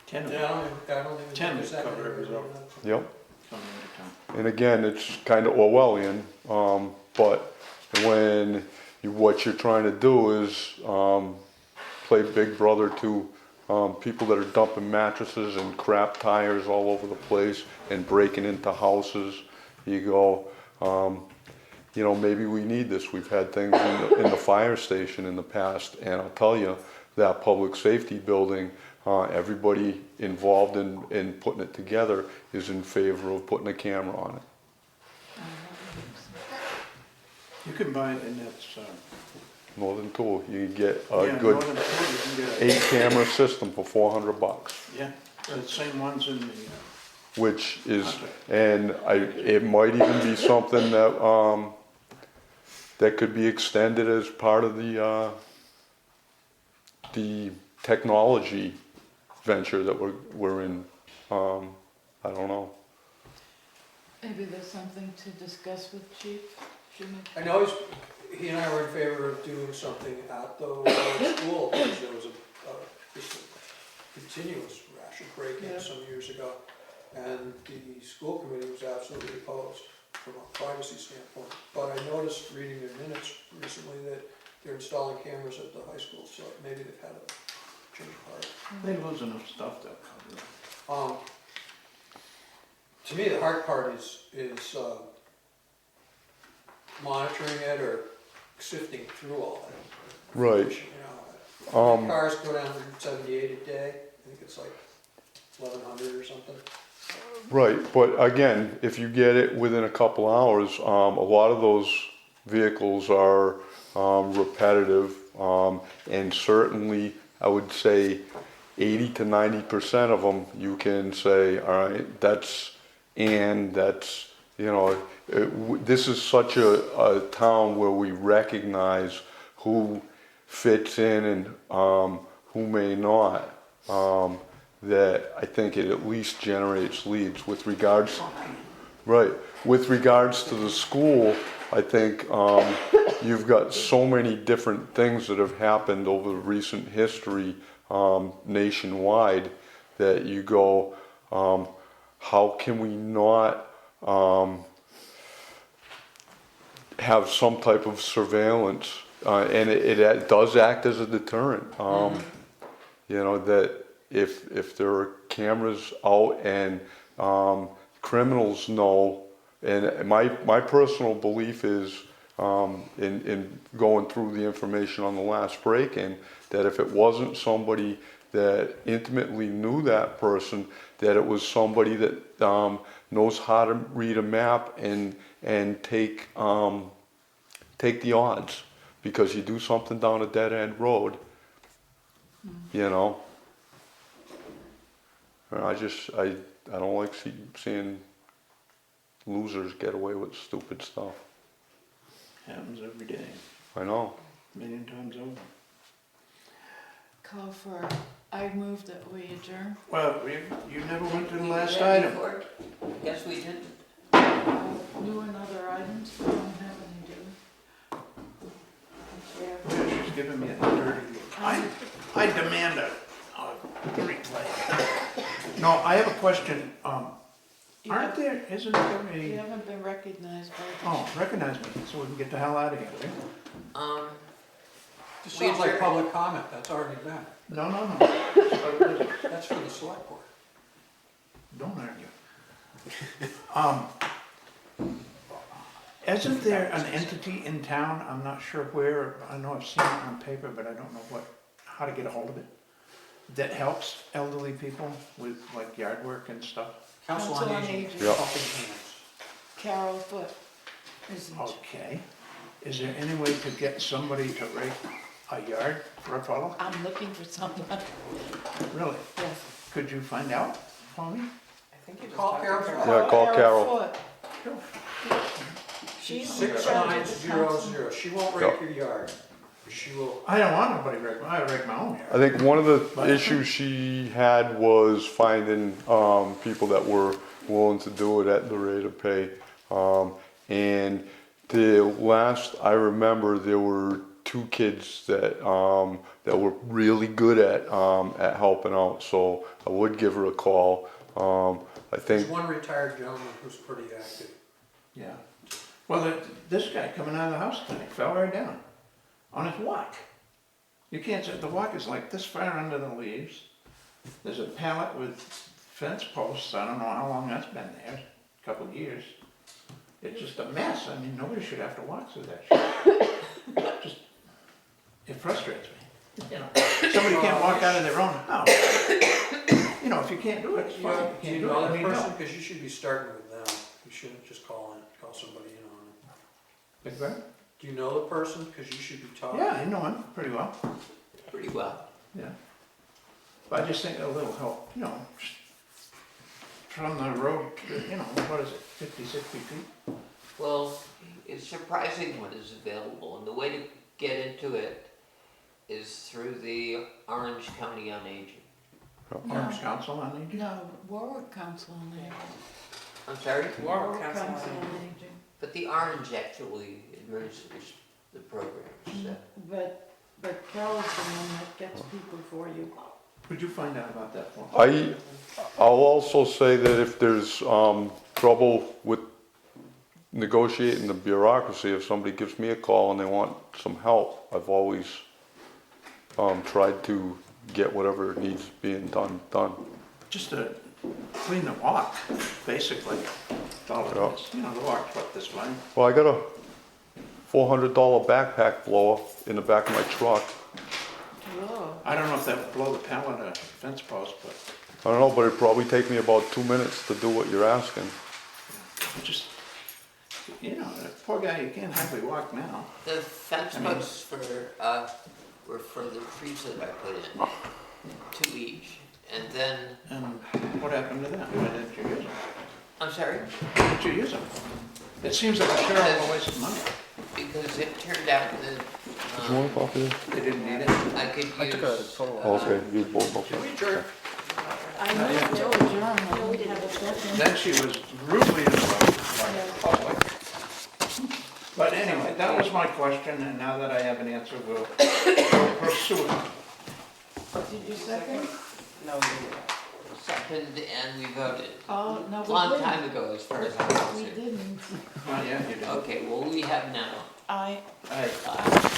Ten of Yeah, them I don't even. 10 think there's that cover many every right road. now. Yep. coming into town. And again, it's kind of Orwellian, but when what you're trying to do is play big brother to people that are dumping mattresses and crap tires all over the place and breaking into houses. You go, you know, maybe we need this. We've had things in the fire station in the past, and I'll tell you, that public safety building, everybody involved in putting it together is in favor of putting a camera on it. You can buy it in that's, More than two, you can get yeah, a good Northern Florida, you can get 8-camera system for $400, yeah, the same ones in the, which is, and it might even be something that that could be extended as part of the technology venture that we're in. I don't know. Maybe there's something to discuss with Chief Shoemaker. I know he and I were in favor of doing something at the school, because there was just a continuous ration break-in Yeah. some years ago. And the school committee was absolutely opposed from a privacy standpoint. But I noticed reading their minutes recently that they're installing cameras at the high school, so maybe they've had a change of heart. they lose enough stuff they'll cover it. To me, the hard part is monitoring it or sifting through all that. Right. information, you know. Cars go down Route 78 a day, I think it's like 1,100 or something. Right, but again, if you get it within a couple hours, a lot of those vehicles are repetitive, and certainly I would say 80 to 90% of them you can say, all right, that's, you know, this is such a town where we recognize who fits in and who may not. That I think it at least generates leads with regards, right, with regards to the school. I think you've got so many different things that have happened over recent history nationwide that you go, how can we not have some type of surveillance, and it does act as a deterrent. You know, that if there are cameras out and criminals know, and my personal belief is in going through the information on the last break-in, that if it wasn't somebody that intimately knew that person, that it was somebody that knows how to read a map and take the odds, because you do something down a dead-end road, you know. I don't like seeing losers get away with stupid stuff. Happens every day, I know. a million times over. Call for, I move that we adjourn. Well, you never went to the We last ready item. for it? Guess we didn't. New and other items, we don't have any, do we? Yeah, she's giving me a dirty look. I demand a replay. No, I have a question. You Aren't have- there, isn't there You a, haven't been recognized by the. oh, recognize me, so we can get the hell out of here, right? This We sounds like adjourn. public comment, that's already been. No. That's for the select board. Don't argue. Isn't there an entity in town, I'm not sure where, I know I've seen it on paper, but I don't know how to get a hold of it, that helps elderly people with like yard work and stuff? Council on Aging, Yeah. helping hands. Carol Foot isn't. Okay. Is there any way to get somebody to rake a yard for a fellow? I'm looking for someone, Really? yes. Could you find out for me? I think you just Call talked to Carol. Carol. Yeah, call Carol. Foot. She's in charge of the council. 6900, she won't rake your yard, she will. I don't want nobody to rake, I rake my own I yard. think one of the issues she had was finding people that were willing to do it at the rate of pay. And the last I remember, there were 2 kids that were really good at helping out. So I would give her a call. I There's think. one retired gentleman who's pretty active. Yeah. Well, this guy coming out of the house tonight fell right down on his walk. You can't say, the walk is like this far under the leaves. There's a pallet with fence posts, I don't know how long that's been there, a couple of years. It's just a mess, I mean, nobody should have to walk through that shit. Just, it frustrates me, you know. Somebody can't walk out of their own house. You know, if you can't do it, it's fine, you Do can't you do know it, I that mean, person? no. Because you should be starting with them, you shouldn't just call somebody in on it. Big Bear? Do you know the person? Because you should be talking. Yeah, I know him pretty well, Pretty well. yeah. But I just think a little help, you know, just from the road, to, you know, what is it, 50, 60 feet? Well, it's surprising what is available, and the way to get into it is through the Orange County on Aging. Arms Council on Aging? No, Warwick Council on Aging. I'm sorry? Warwick Council on Aging. But the Orange actually administers the programs, so. But Carol's the one that gets people for you. Could you find out about that for me? I'll also say that if there's trouble with negotiating the bureaucracy, if somebody gives me a call and they want some help, I've always tried to get whatever needs being done. Just to clean the walk, basically. That's all it is. You know, the walk's what, this way? Well, I got a $400 backpack blower in the back of my truck. Whoa. I don't know if that would blow the pallet or fence post, but I don't know, but it'd probably take me about 2 minutes to do what you're asking. just, you know, that poor guy, he can't hardly walk now. The fence I mean- posts were for the trees that I put in, 2 each, and then, And what happened to them? Why didn't you use them? I'm sorry, Why didn't you use them? It seems like a terrible waste of money. because it turned out that, Do you want a copy? They didn't need it. I could use. Okay, use both, okay. I know it's adjourned. No, we didn't have a second. Then she was rudely interrupted by the public. But anyway, that was my question, and now that I have an answer, we'll pursue it. Did you second? No, you Second, and we voted. Oh, no, we Long didn't. time ago, as far as I'm We concerned. didn't. Oh, yeah, you did. Okay, well, we have now. I, Aye. Uh,